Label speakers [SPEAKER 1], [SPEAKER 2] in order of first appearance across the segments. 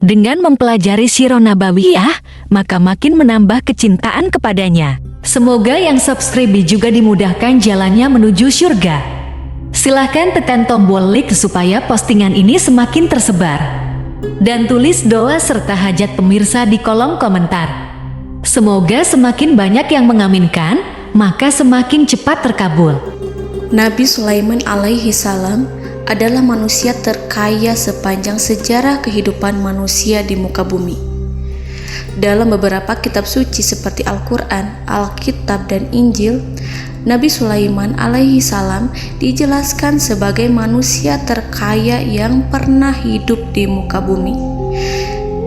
[SPEAKER 1] Dengan mempelajari Sirah Nabawiyah, maka makin menambah kecintaan kepadanya. Semoga yang subscribe juga dimudahkan jalannya menuju surga. Silahkan tekan tombol like supaya postingan ini semakin tersebar. Dan tulis doa serta hajat pemirsa di kolom komentar. Semoga semakin banyak yang mengaminkan, maka semakin cepat terkabul.
[SPEAKER 2] Nabi Sulaiman alaihi salam adalah manusia terkaya sepanjang sejarah kehidupan manusia di muka bumi. Dalam beberapa kitab suci seperti Al-Quran, Alkitab, dan Injil, Nabi Sulaiman alaihi salam dijelaskan sebagai manusia terkaya yang pernah hidup di muka bumi.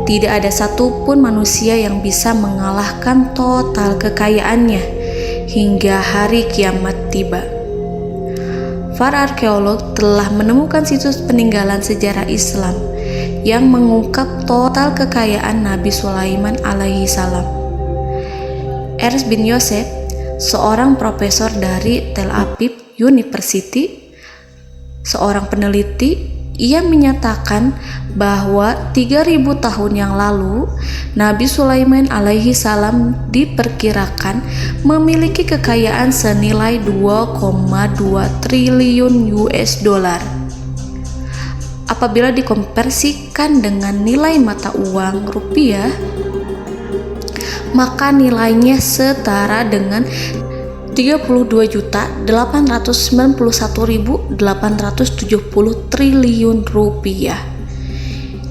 [SPEAKER 2] Tidak ada satupun manusia yang bisa mengalahkan total kekayaannya hingga hari kiamat tiba. Para arkeolog telah menemukan situs peninggalan sejarah Islam yang mengungkap total kekayaan Nabi Sulaiman alaihi salam. Ernst bin Yosef, seorang profesor dari Tel Aviv University, seorang peneliti, ia menyatakan bahwa 3000 tahun yang lalu Nabi Sulaiman alaihi salam diperkirakan memiliki kekayaan senilai 2,2 triliun US dollar. Apabila dikonversikan dengan nilai mata uang rupiah, maka nilainya setara dengan 32.891.870 triliun rupiah.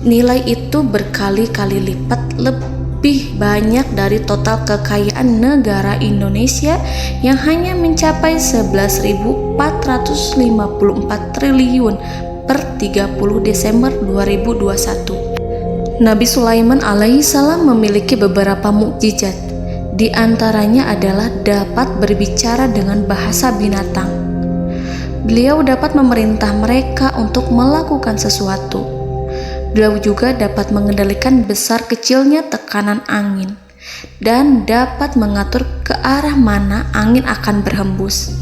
[SPEAKER 2] Nilai itu berkali-kali lipat lebih banyak dari total kekayaan negara Indonesia yang hanya mencapai 11.454 triliun per 30 Desember 2021. Nabi Sulaiman alaihi salam memiliki beberapa mukjizat. Di antaranya adalah dapat berbicara dengan bahasa binatang. Beliau dapat memerintah mereka untuk melakukan sesuatu. Beliau juga dapat mengendalikan besar kecilnya tekanan angin dan dapat mengatur ke arah mana angin akan berhembus.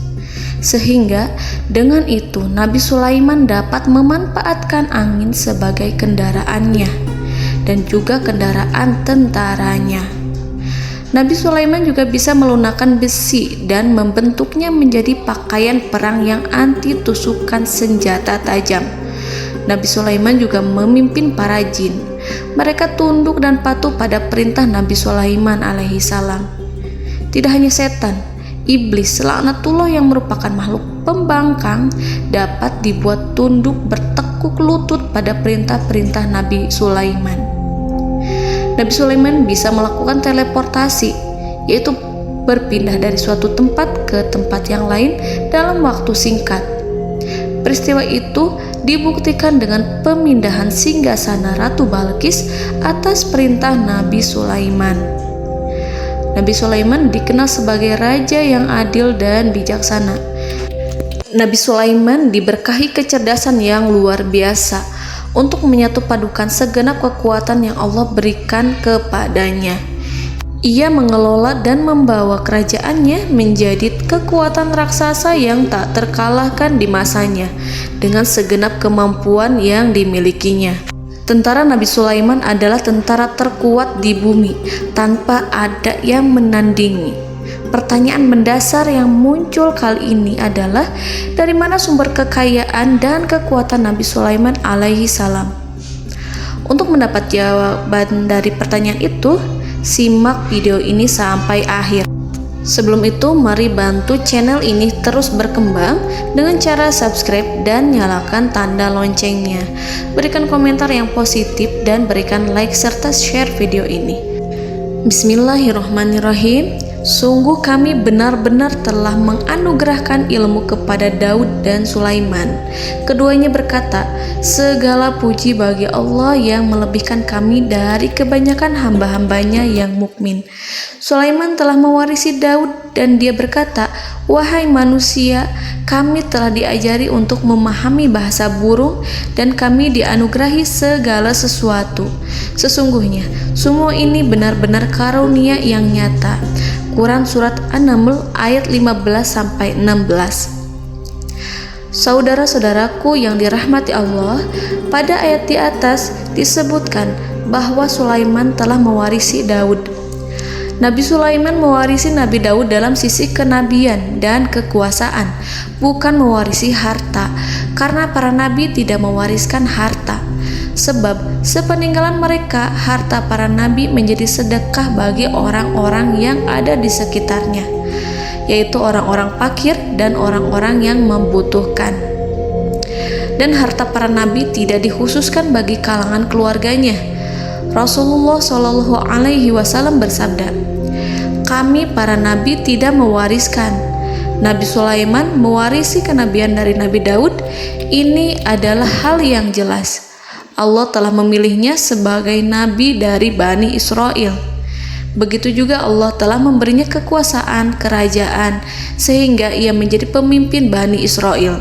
[SPEAKER 2] Sehingga dengan itu Nabi Sulaiman dapat memanfaatkan angin sebagai kendaraannya dan juga kendaraan tentaranya. Nabi Sulaiman juga bisa melunakkan besi dan membentuknya menjadi pakaian perang yang anti tusukan senjata tajam. Nabi Sulaiman juga memimpin para jin. Mereka tunduk dan patuh pada perintah Nabi Sulaiman alaihi salam. Tidak hanya setan, iblis laknatullah yang merupakan makhluk pembangkang dapat dibuat tunduk bertekuk lutut pada perintah-perintah Nabi Sulaiman. Nabi Sulaiman bisa melakukan teleportasi, yaitu berpindah dari suatu tempat ke tempat yang lain dalam waktu singkat. Peristiwa itu dibuktikan dengan pemindahan singgasana Ratu Balqis atas perintah Nabi Sulaiman. Nabi Sulaiman dikenal sebagai raja yang adil dan bijaksana. Nabi Sulaiman diberkahi kecerdasan yang luar biasa untuk menyatupadukan segenap kekuatan yang Allah berikan kepadanya. Ia mengelola dan membawa kerajaannya menjadi kekuatan raksasa yang tak terkalahkan di masanya dengan segenap kemampuan yang dimilikinya. Tentara Nabi Sulaiman adalah tentara terkuat di bumi tanpa ada yang menandingi. Pertanyaan mendasar yang muncul kali ini adalah dari mana sumber kekayaan dan kekuatan Nabi Sulaiman alaihi salam? Untuk mendapat jawaban dari pertanyaan itu, simak video ini sampai akhir. Sebelum itu, mari bantu channel ini terus berkembang dengan cara subscribe dan nyalakan tanda loncengnya. Berikan komentar yang positif dan berikan like serta share video ini. Bismillahirrahmanirrahim. Sungguh kami benar-benar telah menganugerahkan ilmu kepada Daud dan Sulaiman. Keduanya berkata, segala puji bagi Allah yang melebihkan kami dari kebanyakan hamba-hambanya yang mukmin. Sulaiman telah mewarisi Daud dan dia berkata, wahai manusia, kami telah diajari untuk memahami bahasa burung dan kami dianugerahi segala sesuatu. Sesungguhnya, semua ini benar-benar karunia yang nyata. Quran Surat An-Naml ayat 15-16. Saudara-saudaraku yang dirahmati Allah, pada ayat di atas disebutkan bahwa Sulaiman telah mewarisi Daud. Nabi Sulaiman mewarisi Nabi Daud dalam sisi kenabian dan kekuasaan, bukan mewarisi harta, karena para nabi tidak mewariskan harta. Sebab sepeninggalan mereka, harta para nabi menjadi sedekah bagi orang-orang yang ada di sekitarnya, yaitu orang-orang fakir dan orang-orang yang membutuhkan. Dan harta para nabi tidak dikhususkan bagi kalangan keluarganya. Rasulullah Shallallahu Alaihi Wasallam bersabda, "Kami para nabi tidak mewariskan." Nabi Sulaiman mewarisi kenabian dari Nabi Daud. Ini adalah hal yang jelas. Allah telah memilihnya sebagai nabi dari Bani Israel. Begitu juga Allah telah memberinya kekuasaan kerajaan sehingga ia menjadi pemimpin Bani Israel.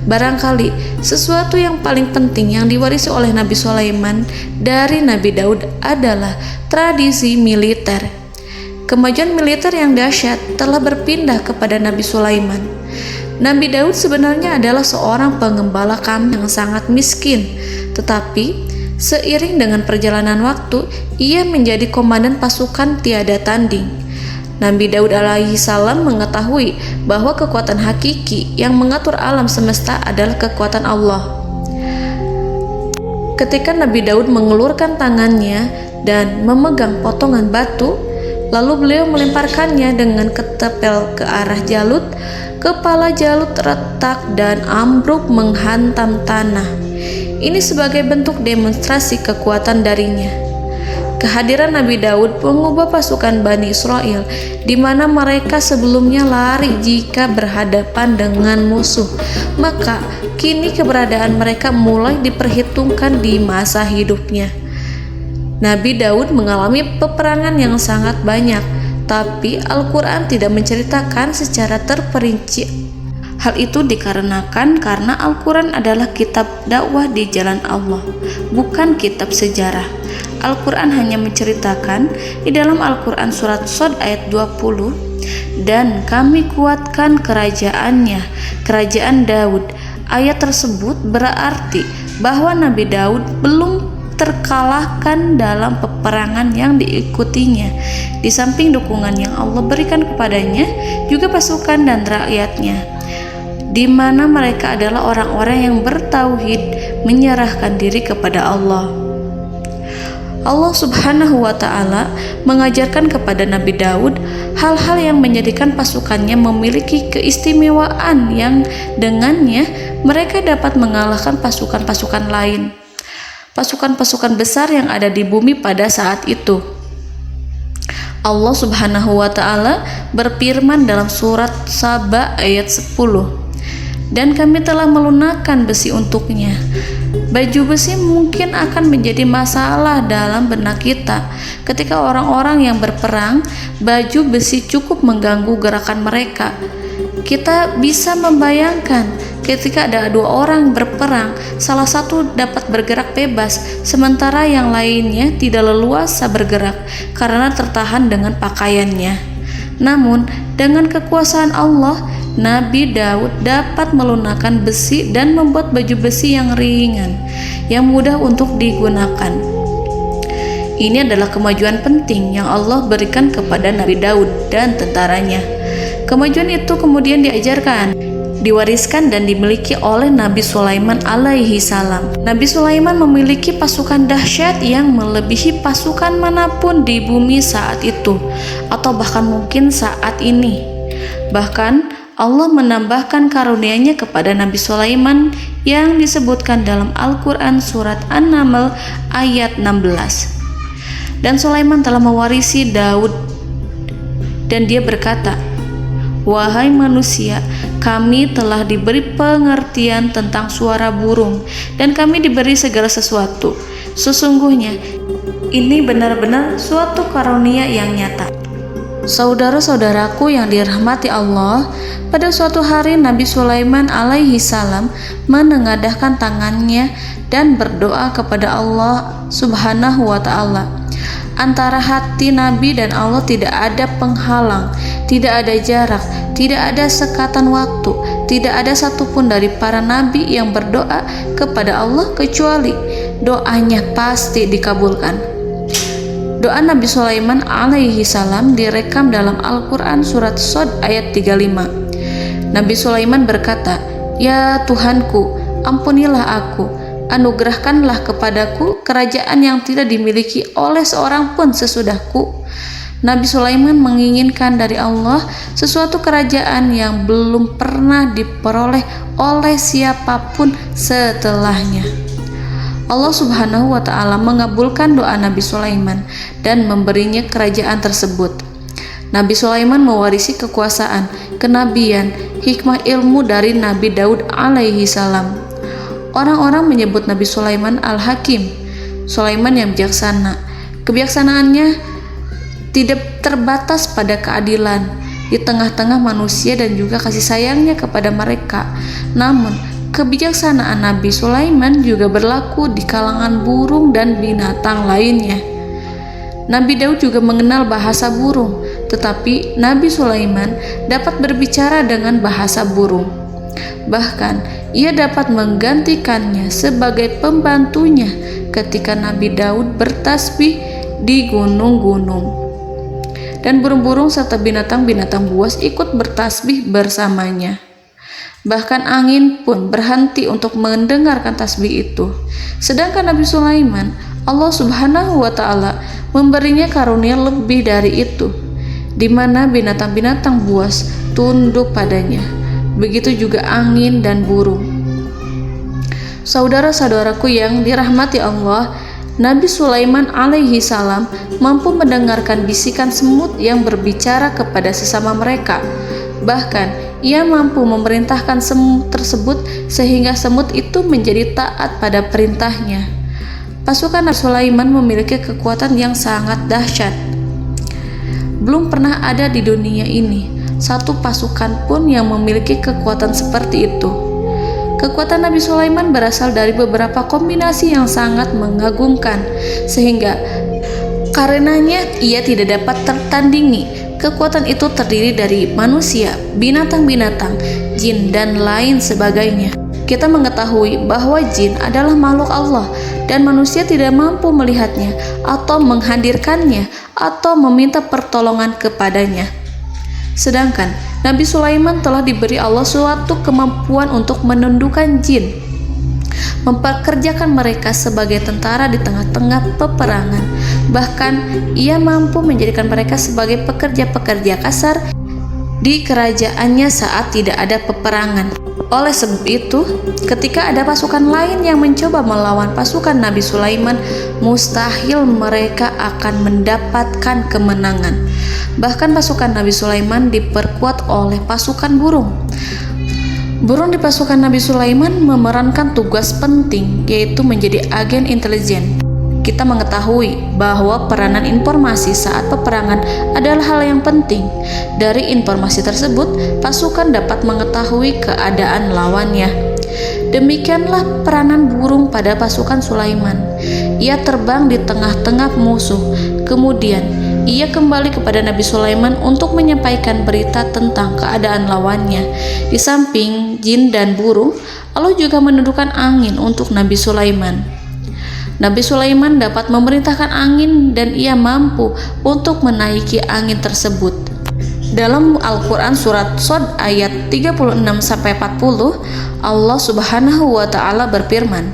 [SPEAKER 2] Barangkali sesuatu yang paling penting yang diwarisi oleh Nabi Sulaiman dari Nabi Daud adalah tradisi militer. Kemajuan militer yang dahsyat telah berpindah kepada Nabi Sulaiman. Nabi Daud sebenarnya adalah seorang pengembala kambing yang sangat miskin, tetapi seiring dengan perjalanan waktu, ia menjadi komandan pasukan tiada tanding. Nabi Daud alaihi salam mengetahui bahwa kekuatan hakiki yang mengatur alam semesta adalah kekuatan Allah. Ketika Nabi Daud mengelurkan tangannya dan memegang potongan batu, lalu beliau melemparkannya dengan ketepel ke arah Jalut, kepala Jalut retak dan ambruk menghantam tanah. Ini sebagai bentuk demonstrasi kekuatan darinya. Kehadiran Nabi Daud mengubah pasukan Bani Israel, di mana mereka sebelumnya lari jika berhadapan dengan musuh. Maka kini keberadaan mereka mulai diperhitungkan di masa hidupnya. Nabi Daud mengalami peperangan yang sangat banyak, tapi Al-Quran tidak menceritakan secara terperinci. Hal itu dikarenakan karena Al-Quran adalah kitab dakwah di jalan Allah, bukan kitab sejarah. Al-Quran hanya menceritakan di dalam Al-Quran surat Shad ayat 20, "Dan kami kuatkan kerajaannya, kerajaan Daud." Ayat tersebut berarti bahwa Nabi Daud belum terkalahkan dalam peperangan yang diikutinya. Di samping dukungan yang Allah berikan kepadanya, juga pasukan dan rakyatnya, di mana mereka adalah orang-orang yang bertauhid, menyerahkan diri kepada Allah. Allah Subhanahu wa Ta'ala mengajarkan kepada Nabi Daud hal-hal yang menjadikan pasukannya memiliki keistimewaan yang dengannya mereka dapat mengalahkan pasukan-pasukan lain, pasukan-pasukan besar yang ada di bumi pada saat itu. Allah Subhanahu wa Ta'ala berfirman dalam surat Saba ayat 10, "Dan kami telah melunakkan besi untuknya." Baju besi mungkin akan menjadi masalah dalam benak kita. Ketika orang-orang yang berperang, baju besi cukup mengganggu gerakan mereka. Kita bisa membayangkan ketika ada dua orang berperang, salah satu dapat bergerak bebas, sementara yang lainnya tidak leluasa bergerak karena tertahan dengan pakaiannya. Namun, dengan kekuasaan Allah, Nabi Daud dapat melunakkan besi dan membuat baju besi yang ringan, yang mudah untuk digunakan. Ini adalah kemajuan penting yang Allah berikan kepada Nabi Daud dan tentaranya. Kemajuan itu kemudian diajarkan, diwariskan dan dimiliki oleh Nabi Sulaiman alaihi salam. Nabi Sulaiman memiliki pasukan dahsyat yang melebihi pasukan manapun di bumi saat itu, atau bahkan mungkin saat ini. Bahkan Allah menambahkan karunia-Nya kepada Nabi Sulaiman yang disebutkan dalam Al-Quran surat An-Naml ayat 16. Dan Sulaiman telah mewarisi Daud, dan dia berkata, "Wahai manusia, kami telah diberi pengertian tentang suara burung, dan kami diberi segala sesuatu. Sesungguhnya ini benar-benar suatu karunia yang nyata." Saudara-saudaraku yang dirahmati Allah, pada suatu hari Nabi Sulaiman alaihi salam menengadahkan tangannya dan berdoa kepada Allah Subhanahu wa Ta'ala. Antara hati Nabi dan Allah tidak ada penghalang, tidak ada jarak, tidak ada sekatan waktu, tidak ada satupun dari para nabi yang berdoa kepada Allah kecuali doanya pasti dikabulkan. Doa Nabi Sulaiman alaihi salam direkam dalam Al-Quran surat Shad ayat 35. Nabi Sulaiman berkata, "Ya Tuhanku, ampunilah aku, anugerahkanlah kepadaku kerajaan yang tidak dimiliki oleh seorang pun sesudahku." Nabi Sulaiman menginginkan dari Allah sesuatu kerajaan yang belum pernah diperoleh oleh siapapun setelahnya. Allah Subhanahu wa Ta'ala mengabulkan doa Nabi Sulaiman dan memberinya kerajaan tersebut. Nabi Sulaiman mewarisi kekuasaan, kenabian, hikmah ilmu dari Nabi Daud alaihi salam. Orang-orang menyebut Nabi Sulaiman Al-Hakim, Sulaiman yang bijaksana. Kebijaksanaannya tidak terbatas pada keadilan di tengah-tengah manusia dan juga kasih sayangnya kepada mereka. Namun, kebijaksanaan Nabi Sulaiman juga berlaku di kalangan burung dan binatang lainnya. Nabi Daud juga mengenal bahasa burung, tetapi Nabi Sulaiman dapat berbicara dengan bahasa burung. Bahkan, ia dapat menggantikannya sebagai pembantunya ketika Nabi Daud bertasbih di gunung-gunung. Dan burung-burung serta binatang-binatang buas ikut bertasbih bersamanya. Bahkan angin pun berhenti untuk mendengarkan tasbih itu. Sedangkan Nabi Sulaiman, Allah Subhanahu wa Ta'ala memberinya karunia lebih dari itu, di mana binatang-binatang buas tunduk padanya. Begitu juga angin dan burung. Saudara-saudaraku yang dirahmati Allah, Nabi Sulaiman alaihi salam mampu mendengarkan bisikan semut yang berbicara kepada sesama mereka. Bahkan, ia mampu memerintahkan semut tersebut sehingga semut itu menjadi taat pada perintahnya. Pasukan Nabi Sulaiman memiliki kekuatan yang sangat dahsyat. Belum pernah ada di dunia ini satu pasukan pun yang memiliki kekuatan seperti itu. Kekuatan Nabi Sulaiman berasal dari beberapa kombinasi yang sangat mengagumkan, sehingga karenanya ia tidak dapat tertandingi. Kekuatan itu terdiri dari manusia, binatang-binatang, jin, dan lain sebagainya. Kita mengetahui bahwa jin adalah makhluk Allah dan manusia tidak mampu melihatnya atau menghadirkannya atau meminta pertolongan kepadanya. Sedangkan Nabi Sulaiman telah diberi Allah suatu kemampuan untuk menundukkan jin, mempekerjakan mereka sebagai tentara di tengah-tengah peperangan. Bahkan ia mampu menjadikan mereka sebagai pekerja-pekerja kasar di kerajaannya saat tidak ada peperangan. Oleh sebab itu, ketika ada pasukan lain yang mencoba melawan pasukan Nabi Sulaiman, mustahil mereka akan mendapatkan kemenangan. Bahkan pasukan Nabi Sulaiman diperkuat oleh pasukan burung. Burung di pasukan Nabi Sulaiman memerankan tugas penting, yaitu menjadi agen intelijen. Kita mengetahui bahwa peranan informasi saat peperangan adalah hal yang penting. Dari informasi tersebut, pasukan dapat mengetahui keadaan lawannya. Demikianlah peranan burung pada pasukan Sulaiman. Ia terbang di tengah-tengah musuh. Kemudian, ia kembali kepada Nabi Sulaiman untuk menyampaikan berita tentang keadaan lawannya. Di samping jin dan burung, Allah juga menundukkan angin untuk Nabi Sulaiman. Nabi Sulaiman dapat memerintahkan angin dan ia mampu untuk menaiki angin tersebut. Dalam Al-Quran surat Shad ayat 36-40, Allah Subhanahu wa Ta'ala berfirman,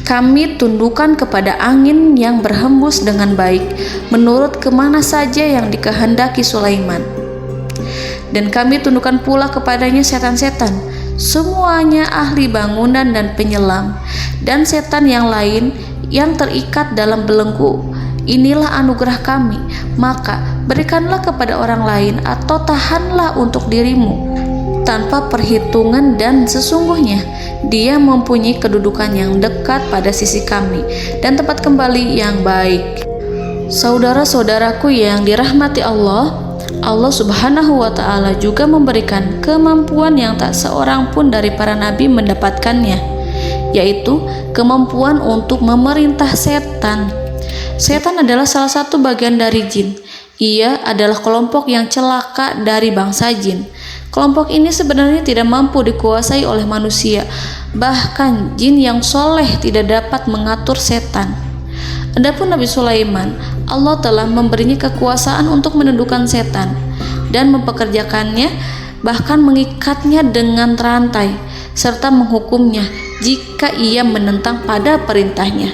[SPEAKER 2] "Kami tundukkan kepada angin yang berhembus dengan baik menurut kemana saja yang dikehendaki Sulaiman. Dan kami tundukkan pula kepadanya setan-setan, semuanya ahli bangunan dan penyelam, dan setan yang lain yang terikat dalam belenggu. Inilah anugerah kami, maka berikanlah kepada orang lain atau tahanlah untuk dirimu tanpa perhitungan, dan sesungguhnya dia mempunyai kedudukan yang dekat pada sisi kami dan tempat kembali yang baik." Saudara-saudaraku yang dirahmati Allah, Allah Subhanahu wa Ta'ala juga memberikan kemampuan yang tak seorang pun dari para nabi mendapatkannya, yaitu kemampuan untuk memerintah setan. Setan adalah salah satu bagian dari jin. Ia adalah kelompok yang celaka dari bangsa jin. Kelompok ini sebenarnya tidak mampu dikuasai oleh manusia, bahkan jin yang soleh tidak dapat mengatur setan. Adapun Nabi Sulaiman, Allah telah memberinya kekuasaan untuk menundukkan setan dan mempekerjakannya, bahkan mengikatnya dengan rantai serta menghukumnya jika ia menentang pada perintahnya.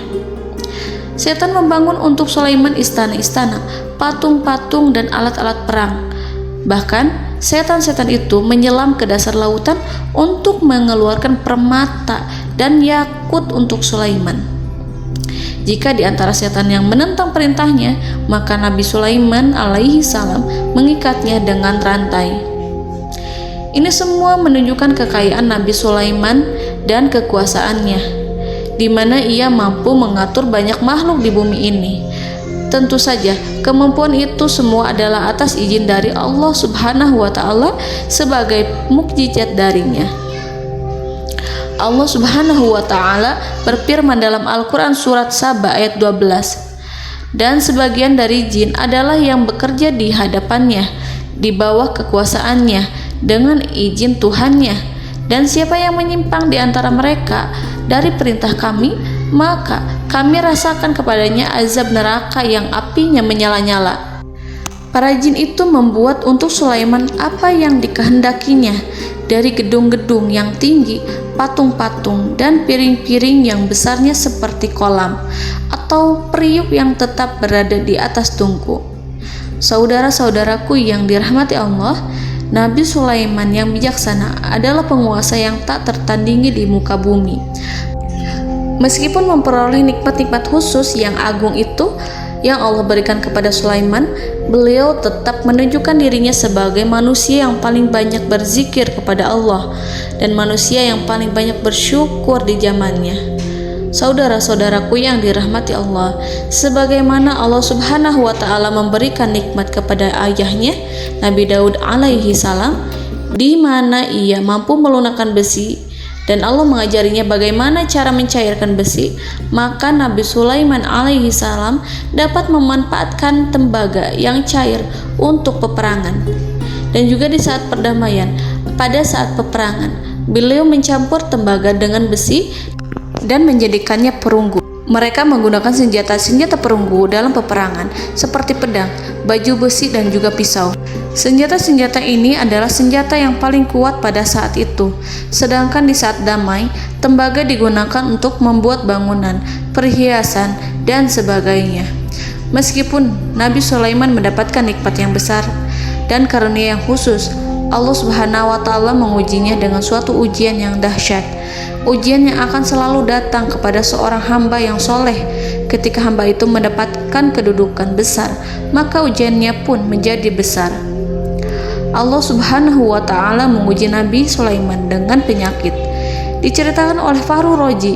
[SPEAKER 2] Setan membangun untuk Sulaiman istana-istana, patung-patung dan alat-alat perang. Bahkan setan-setan itu menyelam ke dasar lautan untuk mengeluarkan permata dan yakut untuk Sulaiman. Jika di antara setan yang menentang perintahnya, maka Nabi Sulaiman alaihi salam mengikatnya dengan rantai. Ini semua menunjukkan kekayaan Nabi Sulaiman dan kekuasaannya, di mana ia mampu mengatur banyak makhluk di bumi ini. Tentu saja, kemampuan itu semua adalah atas izin dari Allah Subhanahu wa Ta'ala sebagai mukjizat darinya. Allah Subhanahu wa Ta'ala berfirman dalam Al-Quran surat Saba ayat 12, dan sebagian dari jin adalah yang bekerja di hadapannya di bawah kekuasaannya dengan izin Tuhannya, dan siapa yang menyimpang di antara mereka dari perintah kami, maka kami rasakan kepadanya azab neraka yang apinya menyala-nyala. Para jin itu membuat untuk Sulaiman apa yang dikehendakinya, dari gedung-gedung yang tinggi, patung-patung, dan piring-piring yang besarnya seperti kolam, atau periuk yang tetap berada di atas tungku. Saudara-saudaraku yang dirahmati Allah, Nabi Sulaiman yang bijaksana adalah penguasa yang tak tertandingi di muka bumi. Meskipun memperoleh nikmat-nikmat khusus yang agung itu yang Allah berikan kepada Sulaiman, beliau tetap menunjukkan dirinya sebagai manusia yang paling banyak berzikir kepada Allah dan manusia yang paling banyak bersyukur di zamannya. Saudara-saudaraku yang dirahmati Allah, sebagaimana Allah Subhanahu wa Ta'ala memberikan nikmat kepada ayahnya Nabi Daud alaihi salam, di mana ia mampu melunakkan besi dan Allah mengajarinya bagaimana cara mencairkan besi, maka Nabi Sulaiman alaihi salam dapat memanfaatkan tembaga yang cair untuk peperangan. Dan juga di saat perdamaian, pada saat peperangan, beliau mencampur tembaga dengan besi dan menjadikannya perunggu. Mereka menggunakan senjata-senjata perunggu dalam peperangan seperti pedang, baju besi, dan juga pisau. Senjata-senjata ini adalah senjata yang paling kuat pada saat itu. Sedangkan di saat damai, tembaga digunakan untuk membuat bangunan, perhiasan, dan sebagainya. Meskipun Nabi Sulaiman mendapatkan nikmat yang besar dan karunia yang khusus, Allah Subhanahu wa Ta'ala mengujinya dengan suatu ujian yang dahsyat. Ujian yang akan selalu datang kepada seorang hamba yang soleh. Ketika hamba itu mendapatkan kedudukan besar, maka ujiannya pun menjadi besar. Allah Subhanahu wa Ta'ala menguji Nabi Sulaiman dengan penyakit. Diceritakan oleh Fahru Roji,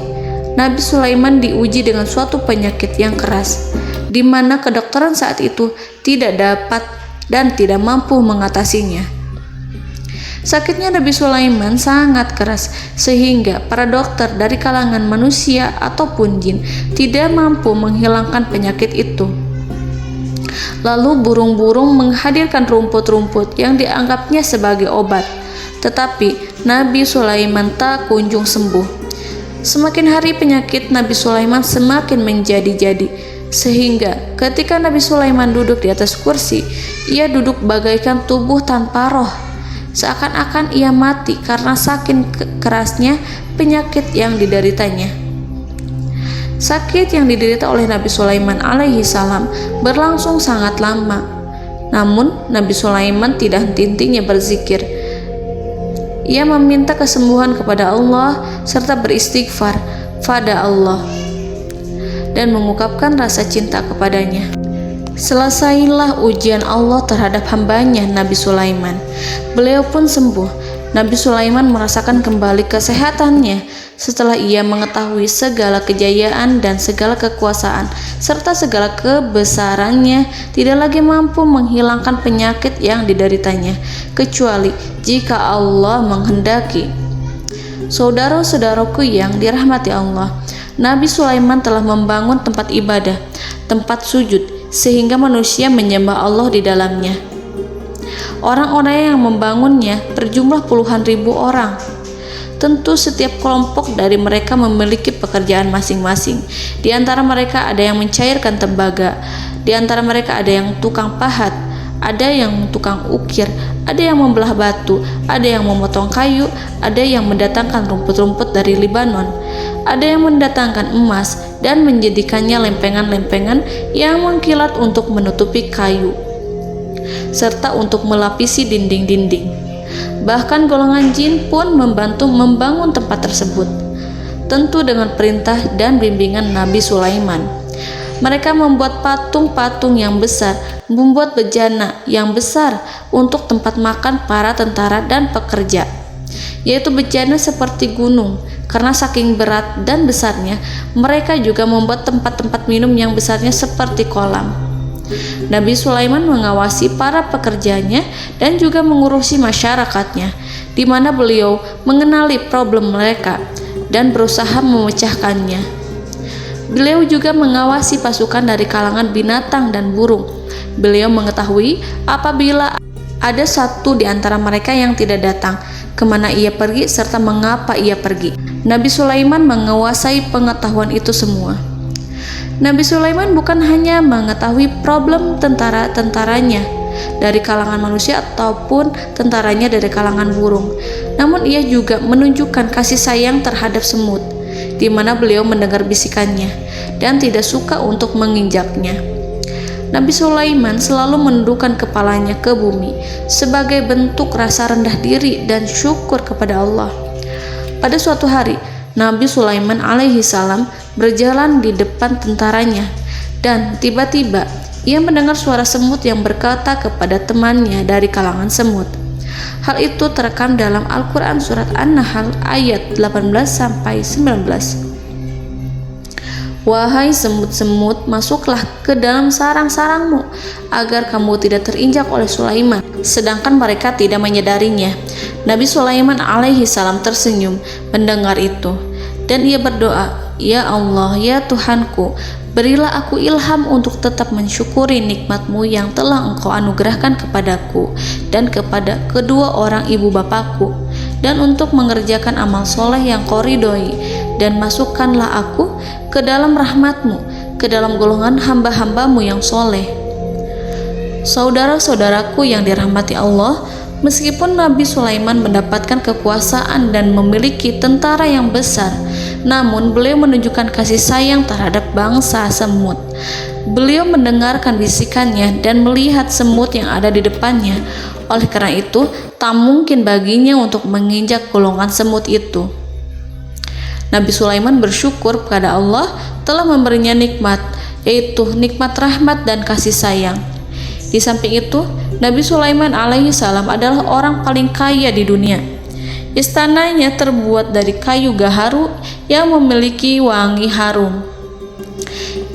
[SPEAKER 2] Nabi Sulaiman diuji dengan suatu penyakit yang keras, di mana kedokteran saat itu tidak dapat dan tidak mampu mengatasinya. Sakitnya Nabi Sulaiman sangat keras sehingga para dokter dari kalangan manusia ataupun jin tidak mampu menghilangkan penyakit itu. Lalu burung-burung menghadirkan rumput-rumput yang dianggapnya sebagai obat, tetapi Nabi Sulaiman tak kunjung sembuh. Semakin hari penyakit Nabi Sulaiman semakin menjadi-jadi, sehingga ketika Nabi Sulaiman duduk di atas kursi, ia duduk bagaikan tubuh tanpa roh. Seakan-akan ia mati karena saking kerasnya penyakit yang dideritanya. Sakit yang diderita oleh Nabi Sulaiman alaihi salam berlangsung sangat lama. Namun Nabi Sulaiman tidak henti-hentinya berzikir. Ia meminta kesembuhan kepada Allah serta beristighfar pada Allah dan mengungkapkan rasa cinta kepadanya. Selesailah ujian Allah terhadap hambanya Nabi Sulaiman. Beliau pun sembuh. Nabi Sulaiman merasakan kembali kesehatannya setelah ia mengetahui segala kejayaan dan segala kekuasaan serta segala kebesarannya tidak lagi mampu menghilangkan penyakit yang dideritanya kecuali jika Allah menghendaki. Saudara-saudaraku yang dirahmati Allah, Nabi Sulaiman telah membangun tempat ibadah, tempat sujud, sehingga manusia menyembah Allah di dalamnya. Orang-orang yang membangunnya berjumlah puluhan ribu orang. Tentu setiap kelompok dari mereka memiliki pekerjaan masing-masing. Di antara mereka ada yang mencairkan tembaga, di antara mereka ada yang tukang pahat, ada yang tukang ukir, ada yang membelah batu, ada yang memotong kayu, ada yang mendatangkan rumput-rumput dari Libanon, ada yang mendatangkan emas dan menjadikannya lempengan-lempengan yang mengkilat untuk menutupi kayu, serta untuk melapisi dinding-dinding. Bahkan golongan jin pun membantu membangun tempat tersebut, tentu dengan perintah dan bimbingan Nabi Sulaiman. Mereka membuat patung-patung yang besar, membuat bejana yang besar untuk tempat makan para tentara dan pekerja, yaitu bejana seperti gunung. Karena saking berat dan besarnya, mereka juga membuat tempat-tempat minum yang besarnya seperti kolam. Nabi Sulaiman mengawasi para pekerjanya dan juga mengurusi masyarakatnya, di mana beliau mengenali problem mereka dan berusaha memecahkannya. Beliau juga mengawasi pasukan dari kalangan binatang dan burung. Beliau mengetahui apabila ada satu di antara mereka yang tidak datang, kemana ia pergi serta mengapa ia pergi. Nabi Sulaiman menguasai pengetahuan itu semua. Nabi Sulaiman bukan hanya mengetahui problem tentara-tentaranya dari kalangan manusia ataupun tentaranya dari kalangan burung, namun ia juga menunjukkan kasih sayang terhadap semut, di mana beliau mendengar bisikannya dan tidak suka untuk menginjaknya. Nabi Sulaiman selalu menundukkan kepalanya ke bumi sebagai bentuk rasa rendah diri dan syukur kepada Allah. Pada suatu hari, Nabi Sulaiman alaihi salam berjalan di depan tentaranya dan tiba-tiba ia mendengar suara semut yang berkata kepada temannya dari kalangan semut. Hal itu terekam dalam Al-Quran surat An-Nahl ayat 18-19. Wahai semut-semut, masuklah ke dalam sarang-sarangmu agar kamu tidak terinjak oleh Sulaiman, sedangkan mereka tidak menyadarinya. Nabi Sulaiman alaihi salam tersenyum mendengar itu dan ia berdoa, "Ya Allah, ya Tuhanku, berilah aku ilham untuk tetap mensyukuri nikmat-Mu yang telah Engkau anugerahkan kepadaku dan kepada kedua orang ibu bapakku, dan untuk mengerjakan amal soleh yang Kau ridhoi, dan masukkanlah aku ke dalam rahmat-Mu, ke dalam golongan hamba-hamba-Mu yang soleh." Saudara-saudaraku yang dirahmati Allah, meskipun Nabi Sulaiman mendapatkan kekuasaan dan memiliki tentara yang besar, namun beliau menunjukkan kasih sayang terhadap bangsa semut. Beliau mendengarkan bisikannya dan melihat semut yang ada di depannya. Oleh karena itu, tak mungkin baginya untuk menginjak golongan semut itu. Nabi Sulaiman bersyukur kepada Allah telah memberinya nikmat, yaitu nikmat rahmat dan kasih sayang. Di samping itu, Nabi Sulaiman alaihi salam adalah orang paling kaya di dunia. Istananya terbuat dari kayu gaharu yang memiliki wangi harum.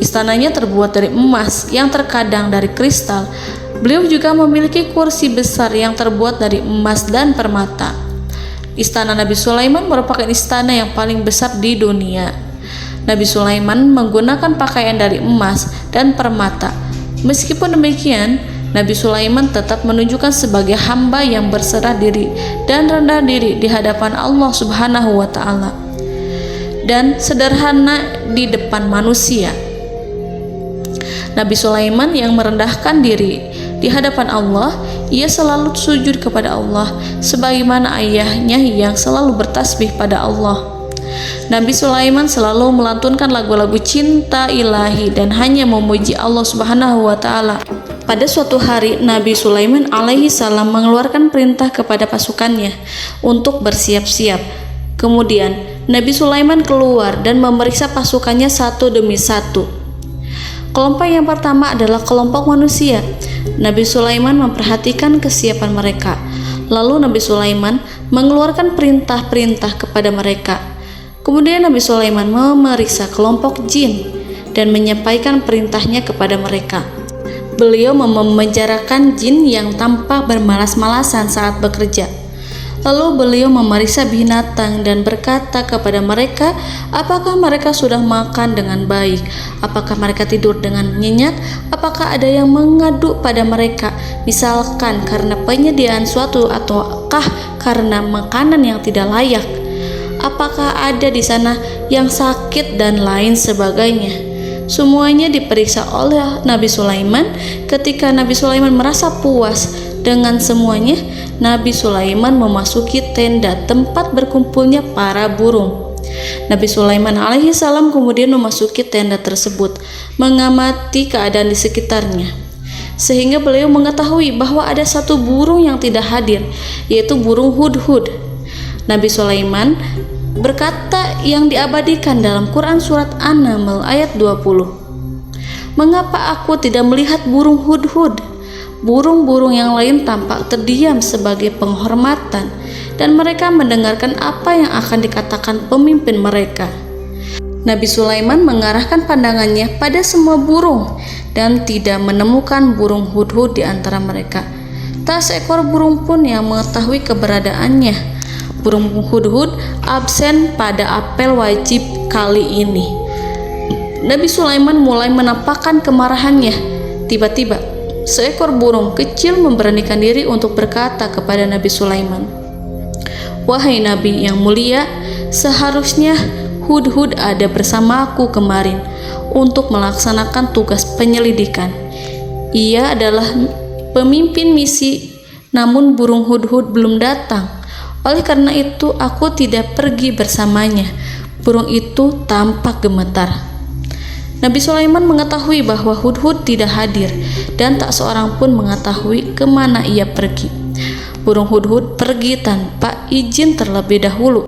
[SPEAKER 2] Istananya terbuat dari emas yang terkadang dari kristal. Beliau juga memiliki kursi besar yang terbuat dari emas dan permata. Istana Nabi Sulaiman merupakan istana yang paling besar di dunia. Nabi Sulaiman menggunakan pakaian dari emas dan permata. Meskipun demikian, Nabi Sulaiman tetap menunjukkan sebagai hamba yang berserah diri dan rendah diri di hadapan Allah Subhanahu wa Ta'ala, dan sederhana di depan manusia. Nabi Sulaiman yang merendahkan diri di hadapan Allah, ia selalu sujud kepada Allah sebagaimana ayahnya yang selalu bertasbih pada Allah. Nabi Sulaiman selalu melantunkan lagu-lagu cinta ilahi dan hanya memuji Allah Subhanahu wa Ta'ala. Pada suatu hari, Nabi Sulaiman alaihi salam mengeluarkan perintah kepada pasukannya untuk bersiap-siap. Kemudian Nabi Sulaiman keluar dan memeriksa pasukannya satu demi satu. Kelompok yang pertama adalah kelompok manusia. Nabi Sulaiman memperhatikan kesiapan mereka. Lalu Nabi Sulaiman mengeluarkan perintah-perintah kepada mereka. Kemudian Nabi Sulaiman memeriksa kelompok jin dan menyampaikan perintahnya kepada mereka. Beliau memenjarakan jin yang tampak bermalas-malasan saat bekerja. Lalu beliau memeriksa binatang dan berkata kepada mereka, apakah mereka sudah makan dengan baik? Apakah mereka tidur dengan nyenyak? Apakah ada yang mengadu pada mereka, misalkan karena penyediaan suatu ataukah karena makanan yang tidak layak? Apakah ada di sana yang sakit dan lain sebagainya? Semuanya diperiksa oleh Nabi Sulaiman. Ketika Nabi Sulaiman merasa puas dengan semuanya, Nabi Sulaiman memasuki tenda tempat berkumpulnya para burung. Nabi Sulaiman alaihissalam kemudian memasuki tenda tersebut, mengamati keadaan di sekitarnya, sehingga beliau mengetahui bahwa ada satu burung yang tidak hadir, yaitu burung hudhud. Nabi Sulaiman berkata yang diabadikan dalam Quran surat An-Naml ayat 20. Mengapa aku tidak melihat burung hudhud? Burung-burung yang lain tampak terdiam sebagai penghormatan, dan mereka mendengarkan apa yang akan dikatakan pemimpin mereka. Nabi Sulaiman mengarahkan pandangannya pada semua burung dan tidak menemukan burung hudhud di antara mereka. Tak seekor burung pun yang mengetahui keberadaannya. Burung hudhud absen pada apel wajib kali ini. Nabi Sulaiman mulai menampakkan kemarahannya. Tiba-tiba, seekor burung kecil memberanikan diri untuk berkata kepada Nabi Sulaiman, "Wahai Nabi yang mulia, seharusnya hudhud ada bersamaku kemarin untuk melaksanakan tugas penyelidikan. Ia adalah pemimpin misi, namun burung hudhud belum datang. Oleh karena itu aku tidak pergi bersamanya." Burung itu tampak gemetar. Nabi Sulaiman mengetahui bahwa hudhud tidak hadir dan tak seorang pun mengetahui kemana ia pergi. Burung hudhud pergi tanpa izin terlebih dahulu.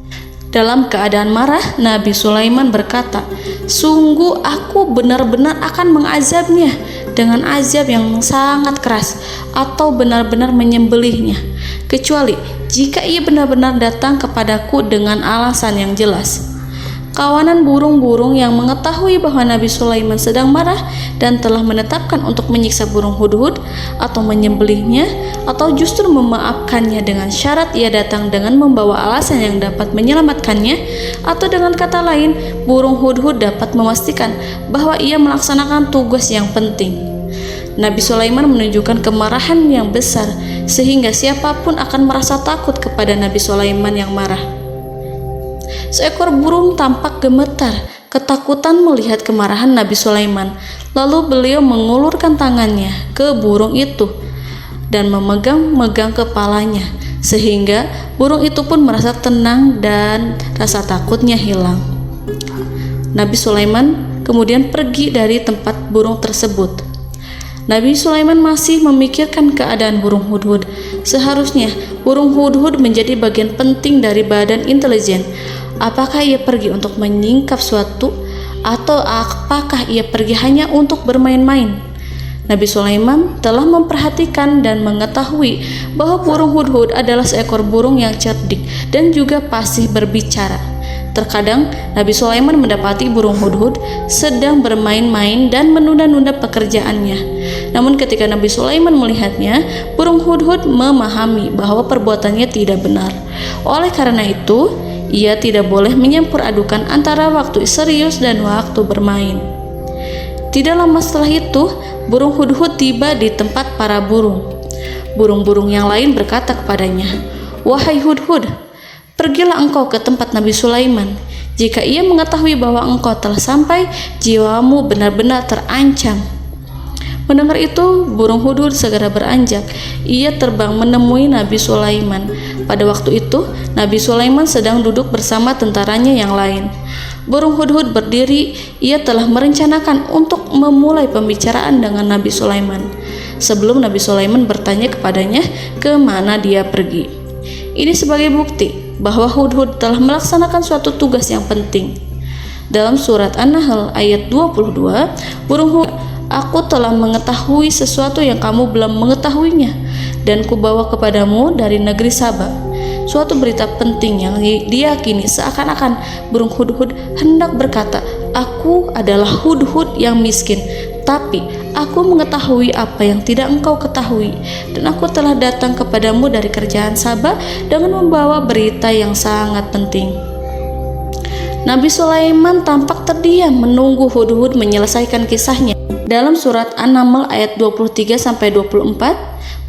[SPEAKER 2] Dalam keadaan marah, Nabi Sulaiman berkata, "Sungguh aku benar-benar akan mengazabnya dengan azab yang sangat keras, atau benar-benar menyembelihnya, kecuali jika ia benar-benar datang kepadaku dengan alasan yang jelas." Kawanan burung-burung yang mengetahui bahwa Nabi Sulaiman sedang marah dan telah menetapkan untuk menyiksa burung hudhud atau menyembelihnya, atau justru memaafkannya dengan syarat ia datang dengan membawa alasan yang dapat menyelamatkannya, atau dengan kata lain, burung hudhud dapat memastikan bahwa ia melaksanakan tugas yang penting. Nabi Sulaiman menunjukkan kemarahan yang besar sehingga siapapun akan merasa takut kepada Nabi Sulaiman yang marah. Seekor burung tampak gemetar, ketakutan melihat kemarahan Nabi Sulaiman. Lalu beliau mengulurkan tangannya ke burung itu dan memegang-megang kepalanya, sehingga burung itu pun merasa tenang dan rasa takutnya hilang. Nabi Sulaiman kemudian pergi dari tempat burung tersebut. Nabi Sulaiman masih memikirkan keadaan burung hudhud. Seharusnya burung hudhud menjadi bagian penting dari badan intelijen. Apakah ia pergi untuk menyingkap suatu, atau apakah ia pergi hanya untuk bermain-main? Nabi Sulaiman telah memperhatikan dan mengetahui bahwa burung hudhud adalah seekor burung yang cerdik dan juga fasih berbicara. Terkadang Nabi Sulaiman mendapati burung hudhud sedang bermain-main dan menunda-nunda pekerjaannya. Namun ketika Nabi Sulaiman melihatnya, burung hudhud memahami bahwa perbuatannya tidak benar. Oleh karena itu, ia tidak boleh menyampur adukan antara waktu serius dan waktu bermain. Tidak lama setelah itu, burung hudhud tiba di tempat para burung. Burung-burung yang lain berkata kepadanya, "Wahai hudhud, pergilah engkau ke tempat Nabi Sulaiman. Jika ia mengetahui bahwa engkau telah sampai, jiwamu benar-benar terancam." Mendengar itu, burung hudhud segera beranjak. Ia terbang menemui Nabi Sulaiman. Pada waktu itu, Nabi Sulaiman sedang duduk bersama tentaranya yang lain. Burung hudhud berdiri. Ia telah merencanakan untuk memulai pembicaraan dengan Nabi Sulaiman sebelum Nabi Sulaiman bertanya kepadanya kemana dia pergi. Ini sebagai bukti bahwa hudhud telah melaksanakan suatu tugas yang penting. Dalam surat An-Nahl ayat 22, burung hudhud, "Aku telah mengetahui sesuatu yang kamu belum mengetahuinya, dan kubawa kepadamu dari negeri Saba suatu berita penting yang diyakini." Seakan-akan burung hudhud hendak berkata, "Aku adalah hudhud yang miskin, tapi Aku mengetahui apa yang tidak engkau ketahui, dan aku telah datang kepadamu dari kerajaan Saba dengan membawa berita yang sangat penting. Nabi Sulaiman tampak terdiam menunggu Hudhud menyelesaikan kisahnya. Dalam surat An-Naml ayat 23-24,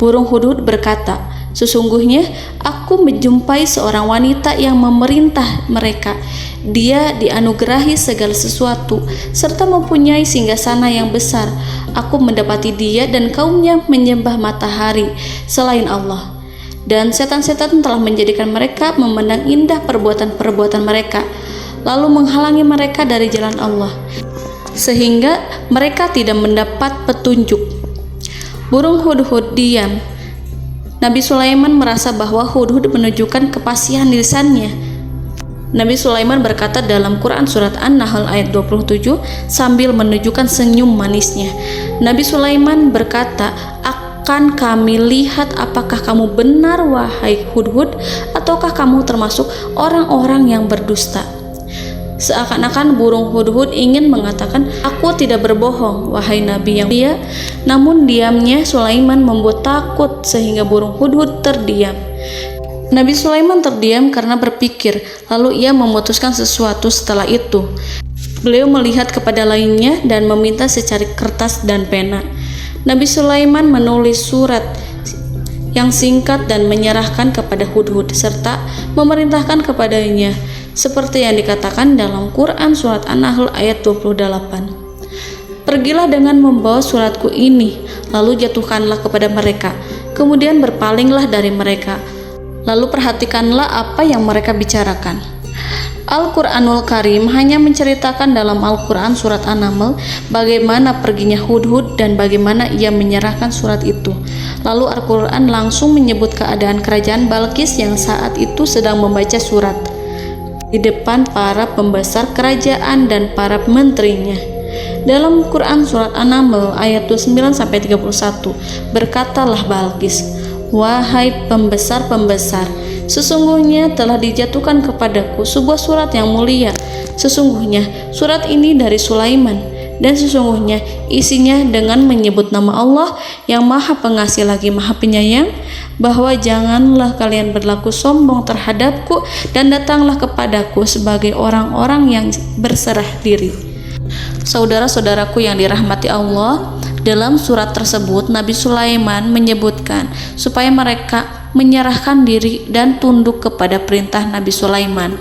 [SPEAKER 2] burung Hudhud berkata, "Sesungguhnya aku menjumpai seorang wanita yang memerintah mereka. Dia dianugerahi segala sesuatu serta mempunyai singgasana yang besar. Aku mendapati dia dan kaumnya menyembah matahari selain Allah. Dan setan-setan telah menjadikan mereka memandang indah perbuatan-perbuatan mereka, lalu menghalangi mereka dari jalan Allah, sehingga mereka tidak mendapat petunjuk." Burung Hudhud diam. Nabi Sulaiman merasa bahwa Hudhud menunjukkan kepasihan lisannya. Nabi Sulaiman berkata dalam Quran surat An-Nahl ayat 27 sambil menunjukkan senyum manisnya. Nabi Sulaiman berkata, "Akan kami lihat apakah kamu benar wahai Hudhud, ataukah kamu termasuk orang-orang yang berdusta." Seakan-akan burung Hudhud ingin mengatakan, "Aku tidak berbohong, wahai Nabi yang mulia." Namun diamnya Sulaiman membuat takut sehingga burung Hudhud terdiam. Nabi Sulaiman terdiam karena berpikir, lalu ia memutuskan sesuatu setelah itu. Beliau melihat kepada lainnya dan meminta secari kertas dan pena. Nabi Sulaiman menulis surat yang singkat dan menyerahkan kepada Hudhud serta memerintahkan kepadanya seperti yang dikatakan dalam Quran surat An-Nahl ayat 28. "Pergilah dengan membawa suratku ini, lalu jatuhkanlah kepada mereka, kemudian berpalinglah dari mereka, lalu perhatikanlah apa yang mereka bicarakan." Al-Quranul Karim hanya menceritakan dalam Al-Quran surat An-Naml bagaimana perginya Hudhud dan bagaimana ia menyerahkan surat itu. Lalu Al-Quran langsung menyebut keadaan kerajaan Balqis yang saat itu sedang membaca surat di depan para pembesar kerajaan dan para menterinya. Dalam Quran surat An-Naml ayat 29-31, berkatalah Balqis, "Wahai pembesar-pembesar, sesungguhnya telah dijatuhkan kepadaku sebuah surat yang mulia. Sesungguhnya surat ini dari Sulaiman, dan sesungguhnya isinya dengan menyebut nama Allah yang Maha Pengasih lagi Maha Penyayang, bahwa janganlah kalian berlaku sombong terhadapku dan datanglah kepadaku sebagai orang-orang yang berserah diri." Saudara-saudaraku yang dirahmati Allah, dalam surat tersebut Nabi Sulaiman menyebutkan supaya mereka menyerahkan diri dan tunduk kepada perintah Nabi Sulaiman.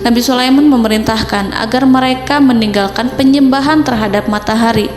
[SPEAKER 2] Nabi Sulaiman memerintahkan agar mereka meninggalkan penyembahan terhadap matahari.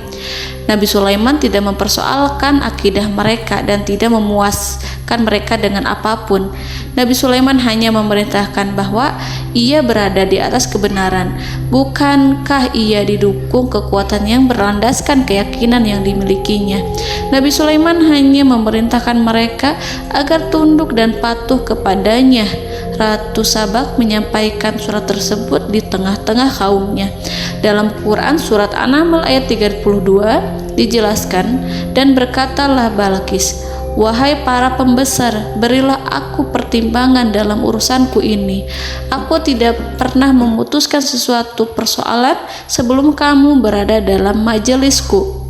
[SPEAKER 2] Nabi Sulaiman tidak mempersoalkan akidah mereka dan tidak memuaskan mereka dengan apapun. Nabi Sulaiman hanya memerintahkan bahwa ia berada di atas kebenaran. Bukankah ia didukung kekuatan yang berlandaskan keyakinan yang dimilikinya? Nabi Sulaiman hanya memerintahkan mereka agar tunduk dan patuh kepadanya. Ratu Sabak menyampaikan surat tersebut di tengah-tengah kaumnya. Dalam Quran surat An-Naml ayat 32 dijelaskan, "Dan berkatalah Balqis, wahai para pembesar, berilah aku pertimbangan dalam urusanku ini. Aku tidak pernah memutuskan sesuatu persoalan sebelum kamu berada dalam majelisku."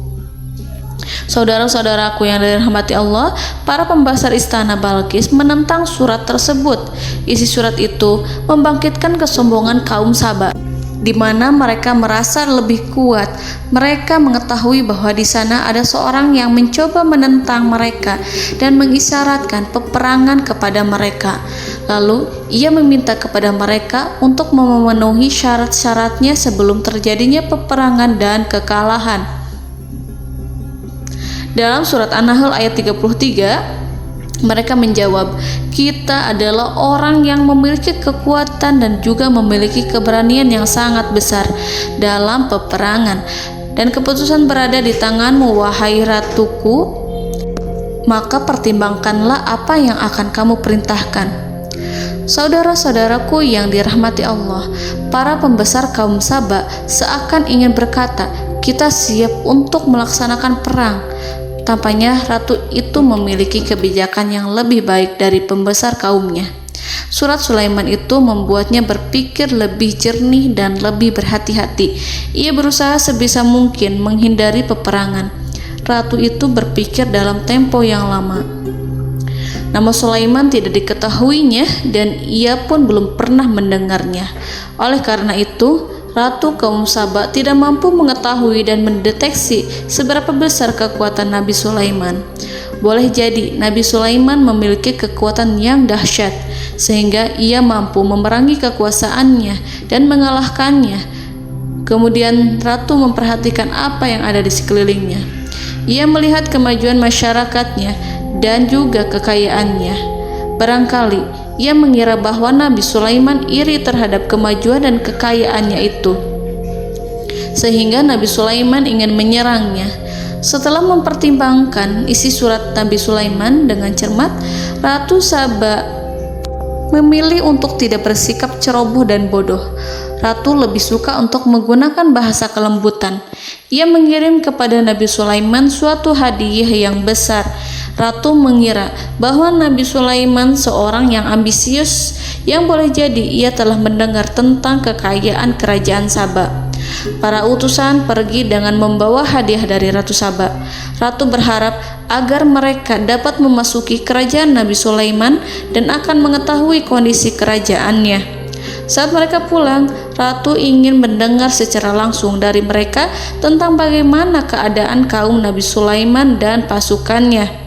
[SPEAKER 2] Saudara-saudaraku yang dirahmati Allah, para pembesar istana Balqis menentang surat tersebut. Isi surat itu membangkitkan kesombongan kaum Saba, di mana mereka merasa lebih kuat. Mereka mengetahui bahwa di sana ada seorang yang mencoba menentang mereka dan mengisyaratkan peperangan kepada mereka. Lalu ia meminta kepada mereka untuk memenuhi syarat-syaratnya sebelum terjadinya peperangan dan kekalahan. Dalam surat An-Nahl ayat 33, mereka menjawab, "Kita adalah orang yang memiliki kekuatan dan juga memiliki keberanian yang sangat besar dalam peperangan, dan keputusan berada di tanganmu, wahai ratuku. Maka pertimbangkanlah apa yang akan kamu perintahkan." Saudara-saudaraku yang dirahmati Allah, para pembesar kaum Saba seakan ingin berkata, "Kita siap untuk melaksanakan perang." Tampaknya ratu itu memiliki kebijakan yang lebih baik dari pembesar kaumnya. Surat Sulaiman itu membuatnya berpikir lebih jernih dan lebih berhati-hati. Ia berusaha sebisa mungkin menghindari peperangan. ratu itu berpikir dalam tempo yang lama. Nama Sulaiman tidak diketahuinya dan ia pun belum pernah mendengarnya. Oleh karena itu, Ratu kaum Saba tidak mampu mengetahui dan mendeteksi seberapa besar kekuatan Nabi Sulaiman. Boleh jadi Nabi Sulaiman memiliki kekuatan yang dahsyat, sehingga ia mampu memerangi kekuasaannya dan mengalahkannya. Kemudian Ratu memperhatikan apa yang ada di sekelilingnya. Ia melihat kemajuan masyarakatnya dan juga kekayaannya. Barangkali ia mengira bahwa Nabi Sulaiman iri terhadap kemajuan dan kekayaannya itu, sehingga Nabi Sulaiman ingin menyerangnya. Setelah mempertimbangkan isi surat Nabi Sulaiman dengan cermat, Ratu Saba memilih untuk tidak bersikap ceroboh dan bodoh. Ratu lebih suka untuk menggunakan bahasa kelembutan. Ia mengirim kepada Nabi Sulaiman suatu hadiah yang besar. Ratu mengira bahwa Nabi Sulaiman seorang yang ambisius, yang boleh jadi ia telah mendengar tentang kekayaan kerajaan Saba. Para utusan pergi dengan membawa hadiah dari Ratu Saba. Ratu berharap agar mereka dapat memasuki kerajaan Nabi Sulaiman dan akan mengetahui kondisi kerajaannya. Saat mereka pulang, Ratu ingin mendengar secara langsung dari mereka tentang bagaimana keadaan kaum Nabi Sulaiman dan pasukannya.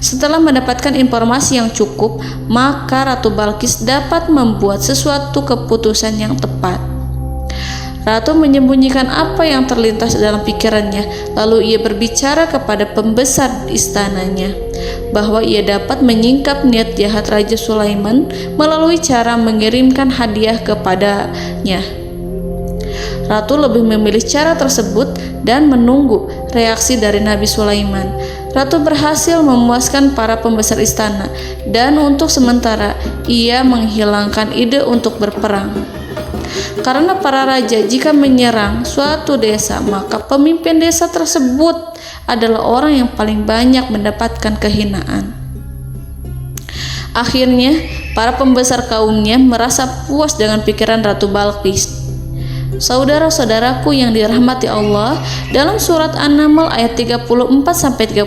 [SPEAKER 2] Setelah mendapatkan informasi yang cukup, maka Ratu Balqis dapat membuat sesuatu keputusan yang tepat. Ratu menyembunyikan apa yang terlintas dalam pikirannya, lalu ia berbicara kepada pembesar istananya bahwa ia dapat menyingkap niat jahat Raja Sulaiman melalui cara mengirimkan hadiah kepadanya. Ratu lebih memilih cara tersebut dan menunggu reaksi dari Nabi Sulaiman. Ratu berhasil memuaskan para pembesar istana, dan untuk sementara ia menghilangkan ide untuk berperang. Karena para raja jika menyerang suatu desa, maka pemimpin desa tersebut adalah orang yang paling banyak mendapatkan kehinaan. Akhirnya, para pembesar kaumnya merasa puas dengan pikiran Ratu Balqis. Saudara-saudaraku yang dirahmati Allah, dalam surat An-Naml ayat 34-35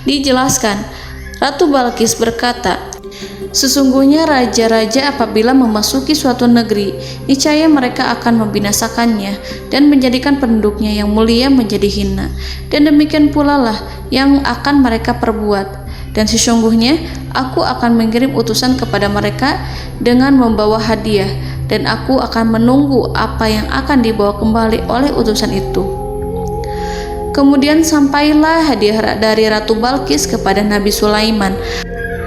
[SPEAKER 2] dijelaskan, Ratu Balqis berkata, "Sesungguhnya raja-raja apabila memasuki suatu negeri, niscaya mereka akan membinasakannya dan menjadikan penduduknya yang mulia menjadi hina. Dan demikian pula lah yang akan mereka perbuat. Dan sesungguhnya aku akan mengirim utusan kepada mereka dengan membawa hadiah, dan aku akan menunggu apa yang akan dibawa kembali oleh utusan itu." Kemudian sampailah hadiah dari Ratu Balqis kepada Nabi Sulaiman.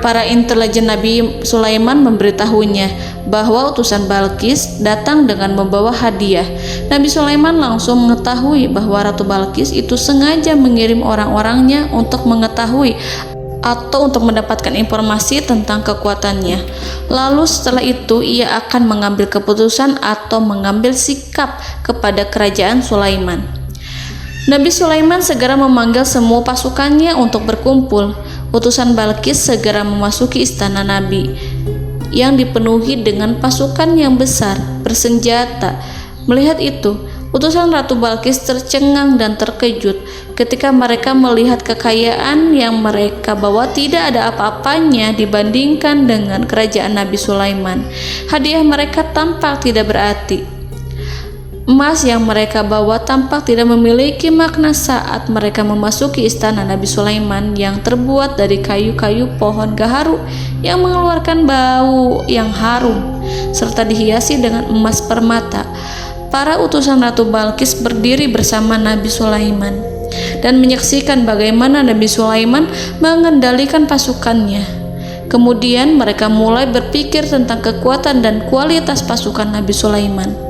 [SPEAKER 2] Para intelijen Nabi Sulaiman memberitahunya bahwa utusan Balqis datang dengan membawa hadiah. Nabi Sulaiman langsung mengetahui bahwa Ratu Balqis itu sengaja mengirim orang-orangnya untuk mengetahui atau untuk mendapatkan informasi tentang kekuatannya. Lalu setelah itu ia akan mengambil keputusan atau mengambil sikap kepada kerajaan Sulaiman. Nabi Sulaiman segera memanggil semua pasukannya untuk berkumpul. Utusan Balqis segera memasuki istana Nabi yang dipenuhi dengan pasukan yang besar bersenjata. Melihat itu, utusan Ratu Balqis tercengang dan terkejut ketika mereka melihat kekayaan yang mereka bawa tidak ada apa-apanya dibandingkan dengan kerajaan Nabi Sulaiman. Hadiah mereka tampak tidak berarti. Emas yang mereka bawa tampak tidak memiliki makna saat mereka memasuki istana Nabi Sulaiman yang terbuat dari kayu-kayu pohon gaharu yang mengeluarkan bau yang harum serta dihiasi dengan emas permata. Para utusan Ratu Balqis berdiri bersama Nabi Sulaiman dan menyaksikan bagaimana Nabi Sulaiman mengendalikan pasukannya. Kemudian mereka mulai berpikir tentang kekuatan dan kualitas pasukan Nabi Sulaiman.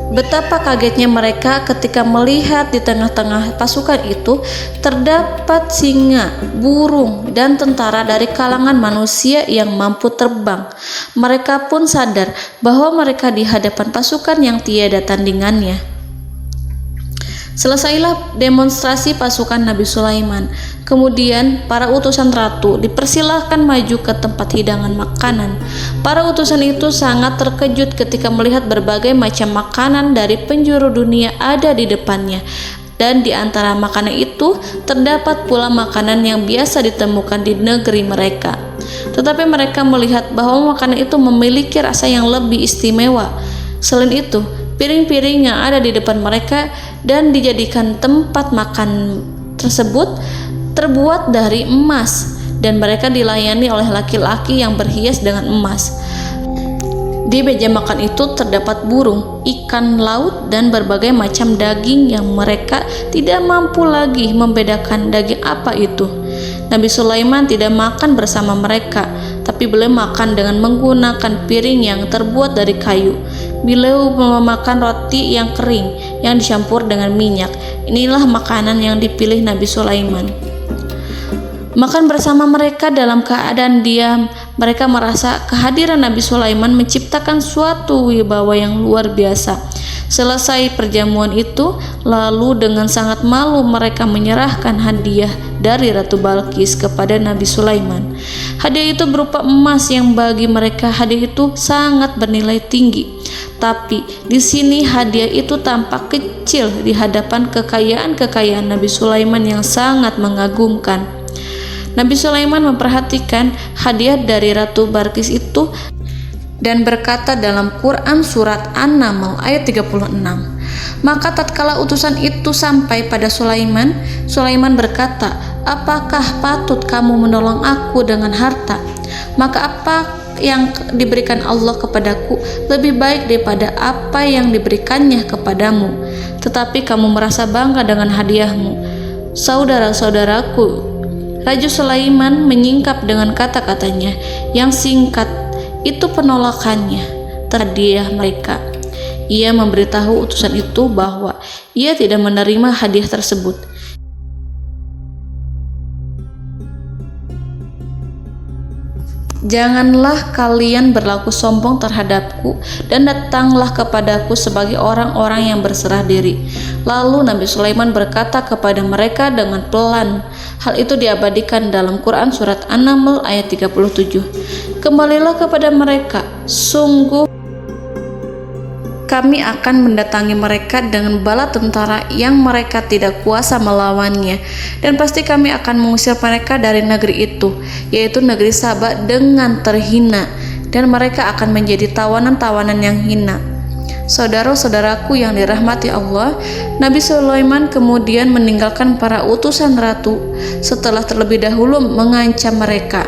[SPEAKER 2] Betapa kagetnya mereka ketika melihat di tengah-tengah pasukan itu terdapat singa, burung, dan tentara dari kalangan manusia yang mampu terbang. Mereka pun sadar bahwa mereka di hadapan pasukan yang tiada tandingannya. Selesailah demonstrasi pasukan Nabi Sulaiman. Kemudian para utusan ratu dipersilahkan maju ke tempat hidangan makanan. Para utusan itu sangat terkejut ketika melihat berbagai macam makanan dari penjuru dunia ada di depannya. dan di antara makanan itu terdapat pula makanan yang biasa ditemukan di negeri mereka. Tetapi mereka melihat bahwa makanan itu memiliki rasa yang lebih istimewa. Selain itu, piring-piring yang ada di depan mereka dan dijadikan tempat makan tersebut terbuat dari emas, dan mereka dilayani oleh laki-laki yang berhias dengan emas. Di meja makan itu terdapat burung, ikan laut, dan berbagai macam daging yang mereka tidak mampu lagi membedakan daging apa itu. Nabi Sulaiman tidak makan bersama mereka, tapi beliau makan dengan menggunakan piring yang terbuat dari kayu. Beliau memakan roti yang kering yang dicampur dengan minyak. Inilah makanan yang dipilih Nabi Sulaiman. Makan bersama mereka dalam keadaan diam, mereka merasa kehadiran Nabi Sulaiman menciptakan suatu wibawa yang luar biasa. Selesai perjamuan itu, lalu dengan sangat malu mereka menyerahkan hadiah dari Ratu Balqis kepada Nabi Sulaiman. Hadiah itu berupa emas yang bagi mereka hadiah itu sangat bernilai tinggi. Tapi di sini hadiah itu tampak kecil di hadapan kekayaan-kekayaan Nabi Sulaiman yang sangat mengagumkan. Nabi Sulaiman memperhatikan hadiah dari Ratu Balqis itu dan berkata dalam Quran surat An-Naml ayat 36. Maka tatkala utusan itu sampai pada Sulaiman, Sulaiman berkata, "Apakah patut kamu menolong aku dengan harta? Maka apa yang diberikan Allah kepadaku lebih baik daripada apa yang diberikannya kepadamu. Tetapi kamu merasa bangga dengan hadiahmu." Saudara-saudaraku, Raja Sulaiman menyingkap dengan kata-katanya yang singkat itu penolakannya terhadap hadiah mereka. Ia memberitahu utusan itu bahwa ia tidak menerima hadiah tersebut. "Janganlah kalian berlaku sombong terhadapku dan datanglah kepadaku sebagai orang-orang yang berserah diri." Lalu Nabi Sulaiman berkata kepada mereka dengan pelan. Hal itu diabadikan dalam Quran surat An-Naml ayat 37. "Kembalilah kepada mereka, sungguh kami akan mendatangi mereka dengan bala tentara yang mereka tidak kuasa melawannya, dan pasti kami akan mengusir mereka dari negeri itu, yaitu negeri Saba, dengan terhina, dan mereka akan menjadi tawanan-tawanan yang hina." Saudara-saudaraku yang dirahmati Allah, Nabi Sulaiman kemudian meninggalkan para utusan ratu setelah terlebih dahulu mengancam mereka.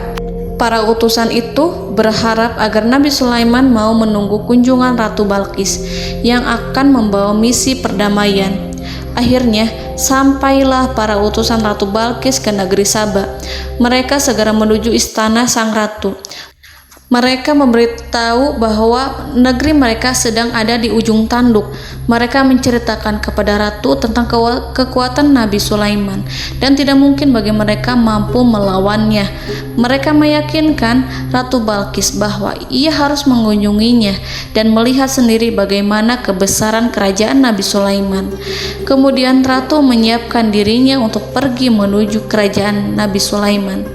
[SPEAKER 2] Para utusan itu berharap agar Nabi Sulaiman mau menunggu kunjungan Ratu Balqis yang akan membawa misi perdamaian. Akhirnya sampailah para utusan Ratu Balqis ke negeri Saba. Mereka segera menuju istana sang ratu. Mereka memberitahu bahwa negeri mereka sedang ada di ujung tanduk. Mereka menceritakan kepada ratu tentang kekuatan Nabi Sulaiman dan tidak mungkin bagi mereka mampu melawannya. Mereka meyakinkan Ratu Balqis bahwa ia harus mengunjunginya dan melihat sendiri bagaimana kebesaran kerajaan Nabi Sulaiman. Kemudian ratu menyiapkan dirinya untuk pergi menuju kerajaan Nabi Sulaiman.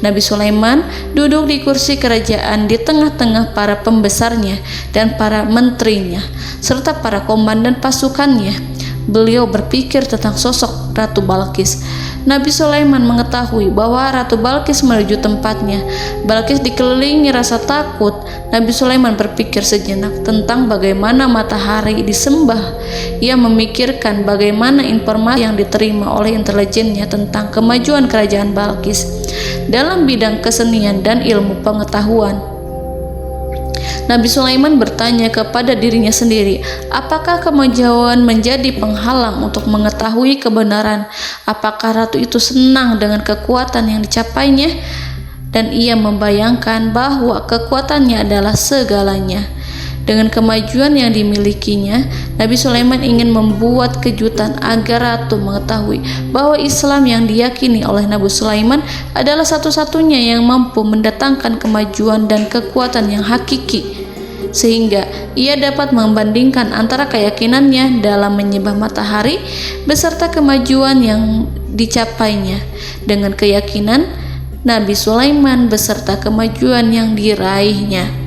[SPEAKER 2] Nabi Sulaiman duduk di kursi kerajaan di tengah-tengah para pembesarnya dan para menterinya serta para komandan pasukannya. Beliau berpikir tentang sosok Ratu Balqis. Nabi Sulaiman mengetahui bahwa Ratu Balqis menuju tempatnya. Balqis dikelilingi rasa takut. Nabi Sulaiman berpikir sejenak tentang bagaimana matahari disembah. Ia memikirkan bagaimana informasi yang diterima oleh intelijennya tentang kemajuan kerajaan Balqis dalam bidang kesenian dan ilmu pengetahuan. Nabi Sulaiman bertanya kepada dirinya sendiri, apakah kemajuan menjadi penghalang untuk mengetahui kebenaran? Apakah ratu itu senang dengan kekuatan yang dicapainya? Dan ia membayangkan bahwa kekuatannya adalah segalanya. Dengan kemajuan yang dimilikinya, Nabi Sulaiman ingin membuat kejutan agar ratu mengetahui bahwa Islam yang diyakini oleh Nabi Sulaiman adalah satu-satunya yang mampu mendatangkan kemajuan dan kekuatan yang hakiki, sehingga ia dapat membandingkan antara keyakinannya dalam menyembah matahari beserta kemajuan yang dicapainya dengan keyakinan Nabi Sulaiman beserta kemajuan yang diraihnya.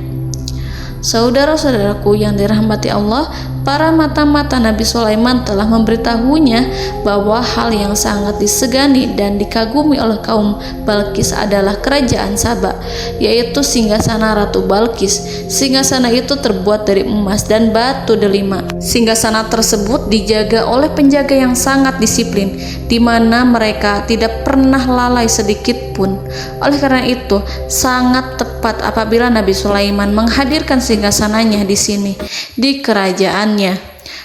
[SPEAKER 2] Saudara-saudaraku yang dirahmati Allah, para mata-mata Nabi Sulaiman telah memberitahunya bahwa hal yang sangat disegani dan dikagumi oleh kaum Balkis adalah kerajaan Saba, yaitu singgasana Ratu Balkis. Singgasana itu terbuat dari emas dan batu delima. Singgasana tersebut dijaga oleh penjaga yang sangat disiplin, di mana mereka tidak pernah lalai sedikit pun. Oleh karena itu, sangat tepat apabila Nabi Sulaiman menghadirkan singgasananya di sini, di kerajaannya,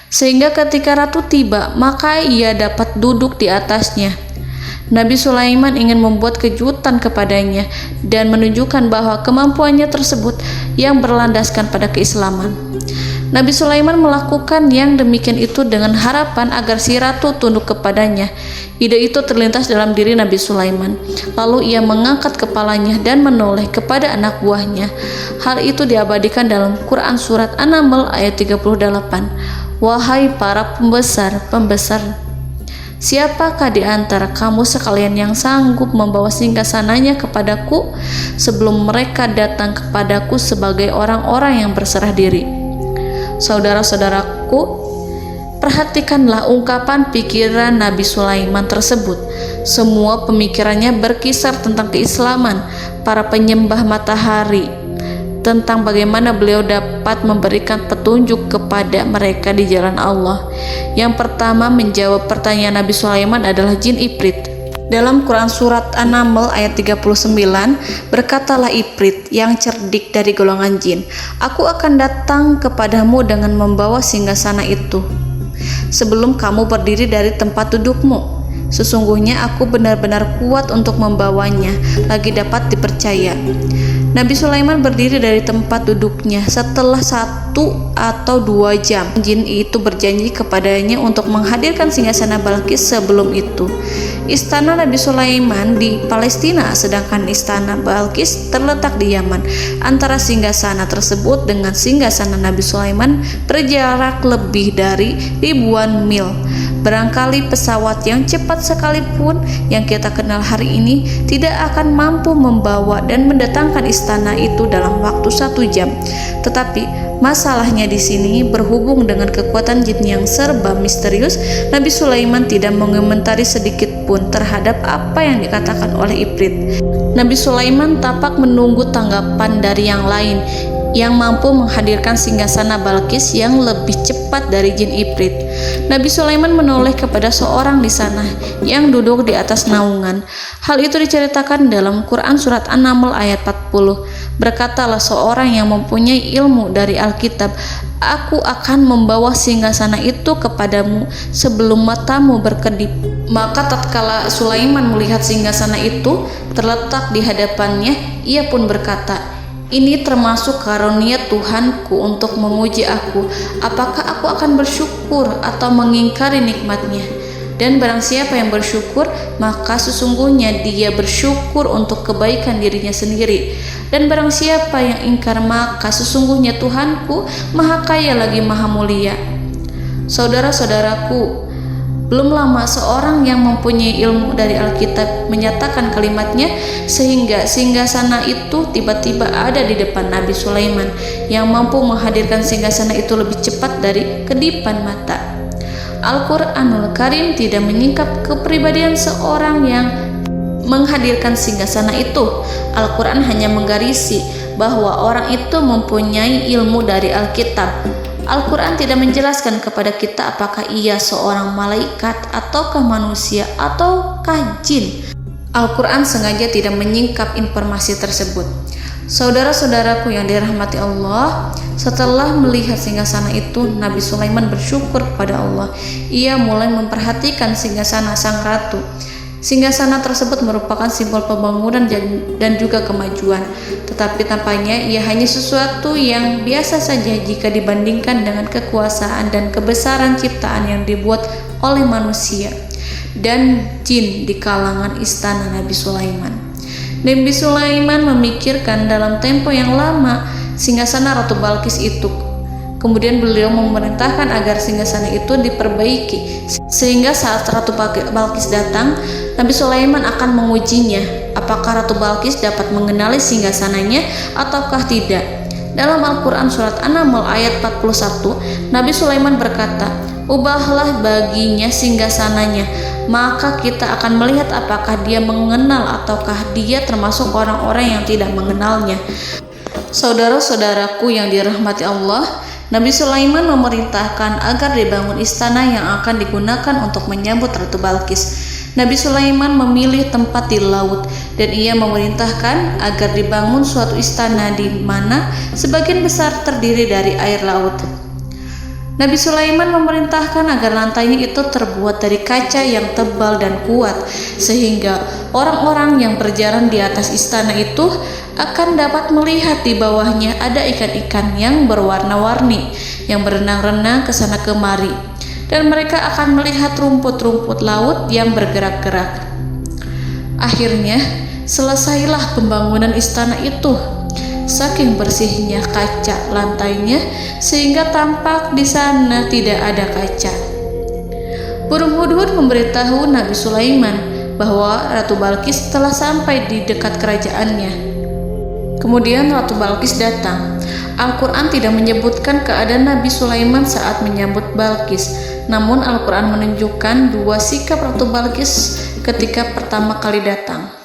[SPEAKER 2] sehingga ketika ratu tiba, maka ia dapat duduk di atasnya. Nabi Sulaiman ingin membuat kejutan kepadanya dan menunjukkan bahwa kemampuannya tersebut yang berlandaskan pada keislaman. Nabi Sulaiman melakukan yang demikian itu dengan harapan agar si ratu tunduk kepadanya. Ide itu terlintas dalam diri Nabi Sulaiman. Lalu ia mengangkat kepalanya dan menoleh kepada anak buahnya. Hal itu diabadikan dalam Quran Surat An-Naml ayat 38. Wahai para pembesar, siapakah di antara kamu sekalian yang sanggup membawa singgasananya kepadaku sebelum mereka datang kepadaku sebagai orang-orang yang berserah diri? Saudara-saudaraku, perhatikanlah ungkapan pikiran Nabi Sulaiman tersebut. Semua pemikirannya berkisar tentang keislaman para penyembah matahari, tentang bagaimana beliau dapat memberikan petunjuk kepada mereka di jalan Allah. Yang pertama menjawab pertanyaan Nabi Sulaiman adalah jin Ifrit. Dalam Quran Surat An-Naml ayat 39, berkatalah Ifrit yang cerdik dari golongan jin, aku akan datang kepadamu dengan membawa singgasana itu sebelum kamu berdiri dari tempat dudukmu. Sesungguhnya aku benar-benar kuat untuk membawanya, lagi dapat dipercaya. Nabi Sulaiman berdiri dari tempat duduknya setelah 1 atau 2 jam. Jin itu berjanji kepadanya untuk menghadirkan singgasana Balkis sebelum itu. Istana Nabi Sulaiman di Palestina, sedangkan istana Balkis terletak di Yaman. Antara singgasana tersebut dengan singgasana Nabi Sulaiman berjarak lebih dari ribuan mil. Barangkali pesawat yang cepat sekalipun yang kita kenal hari ini tidak akan mampu membawa dan mendatangkan istana itu dalam waktu 1 jam. Tetapi masalahnya di sini berhubung dengan kekuatan jin yang serba misterius, Nabi Sulaiman tidak mengomentari sedikit pun terhadap apa yang dikatakan oleh Ifrit. Nabi Sulaiman tapak menunggu tanggapan dari yang lain yang mampu menghadirkan singgasana Balkis yang lebih cepat dari jin Ifrit. Nabi Sulaiman menoleh kepada seorang di sana yang duduk di atas naungan. Hal itu diceritakan dalam Quran Surat An-Naml ayat 40. Berkatalah seorang yang mempunyai ilmu dari Alkitab, aku akan membawa singgasana itu kepadamu sebelum matamu berkedip. Maka tatkala Sulaiman melihat singgasana itu terletak di hadapannya, ia pun berkata, ini termasuk karunia Tuhanku untuk memuji aku. Apakah aku akan bersyukur atau mengingkari nikmatnya? Dan barang siapa yang bersyukur, maka sesungguhnya dia bersyukur untuk kebaikan dirinya sendiri. Dan barang siapa yang ingkar, maka sesungguhnya Tuhanku maha kaya lagi maha mulia. Saudara-saudaraku, belum lama seorang yang mempunyai ilmu dari Alkitab menyatakan kalimatnya, sehingga singgasana itu tiba-tiba ada di depan Nabi Sulaiman yang mampu menghadirkan singgasana itu lebih cepat dari kedipan mata. Al-Quranul Karim tidak menyingkap kepribadian seorang yang menghadirkan singgasana itu. Al-Quran hanya menggarisi bahwa orang itu mempunyai ilmu dari Alkitab. Al-Quran tidak menjelaskan kepada kita apakah ia seorang malaikat ataukah manusia ataukah jin. Al-Quran sengaja tidak menyingkap informasi tersebut. Saudara-saudaraku yang dirahmati Allah, setelah melihat singgasana itu, Nabi Sulaiman bersyukur kepada Allah. Ia mulai memperhatikan singgasana sang ratu. Singgasana tersebut merupakan simbol pembangunan dan juga kemajuan, tetapi tampaknya ia hanya sesuatu yang biasa saja jika dibandingkan dengan kekuasaan dan kebesaran ciptaan yang dibuat oleh manusia dan jin di kalangan istana Nabi Sulaiman. Nabi Sulaiman memikirkan dalam tempo yang lama singgasana Ratu Balkis itu. Kemudian beliau memerintahkan agar singgasana itu diperbaiki, sehingga saat Ratu Balkis datang, Nabi Sulaiman akan mengujinya apakah Ratu Balkis dapat mengenali singgasananya ataukah tidak. Dalam Al-Quran surat An-Naml ayat 41, Nabi Sulaiman berkata, "Ubahlah baginya singgasananya, maka kita akan melihat apakah dia mengenal ataukah dia termasuk orang-orang yang tidak mengenalnya." Saudara-saudaraku yang dirahmati Allah, Nabi Sulaiman memerintahkan agar dibangun istana yang akan digunakan untuk menyambut Ratu Balqis. Nabi Sulaiman memilih tempat di laut dan ia memerintahkan agar dibangun suatu istana di mana sebagian besar terdiri dari air laut. Nabi Sulaiman memerintahkan agar lantainya itu terbuat dari kaca yang tebal dan kuat, sehingga orang-orang yang berjalan di atas istana itu akan dapat melihat di bawahnya ada ikan-ikan yang berwarna-warni yang berenang-renang ke sana kemari, dan mereka akan melihat rumput-rumput laut yang bergerak-gerak. Akhirnya, selesailah pembangunan istana itu. Saking bersihnya kaca lantainya sehingga tampak di sana tidak ada kaca. Burung hudhud memberitahu Nabi Sulaiman bahwa Ratu Balqis telah sampai di dekat kerajaannya. Kemudian Ratu Balqis datang. Al-Quran tidak menyebutkan keadaan Nabi Sulaiman saat menyambut Balqis, namun Al-Quran menunjukkan dua sikap Ratu Balqis ketika pertama kali datang.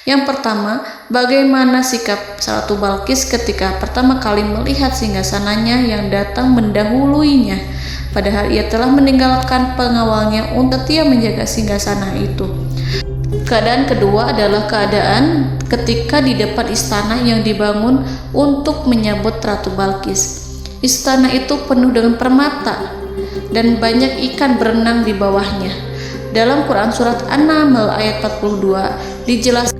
[SPEAKER 2] Yang pertama, bagaimana sikap Ratu Balqis ketika pertama kali melihat singgasananya yang datang mendahuluinya, padahal ia telah meninggalkan pengawalnya untuk setia menjaga singgasana itu. Keadaan kedua adalah keadaan ketika di depan istana yang dibangun untuk menyambut Ratu Balqis. Istana itu penuh dengan permata dan banyak ikan berenang di bawahnya. Dalam Quran surat An-Naml ayat 42 dijelaskan,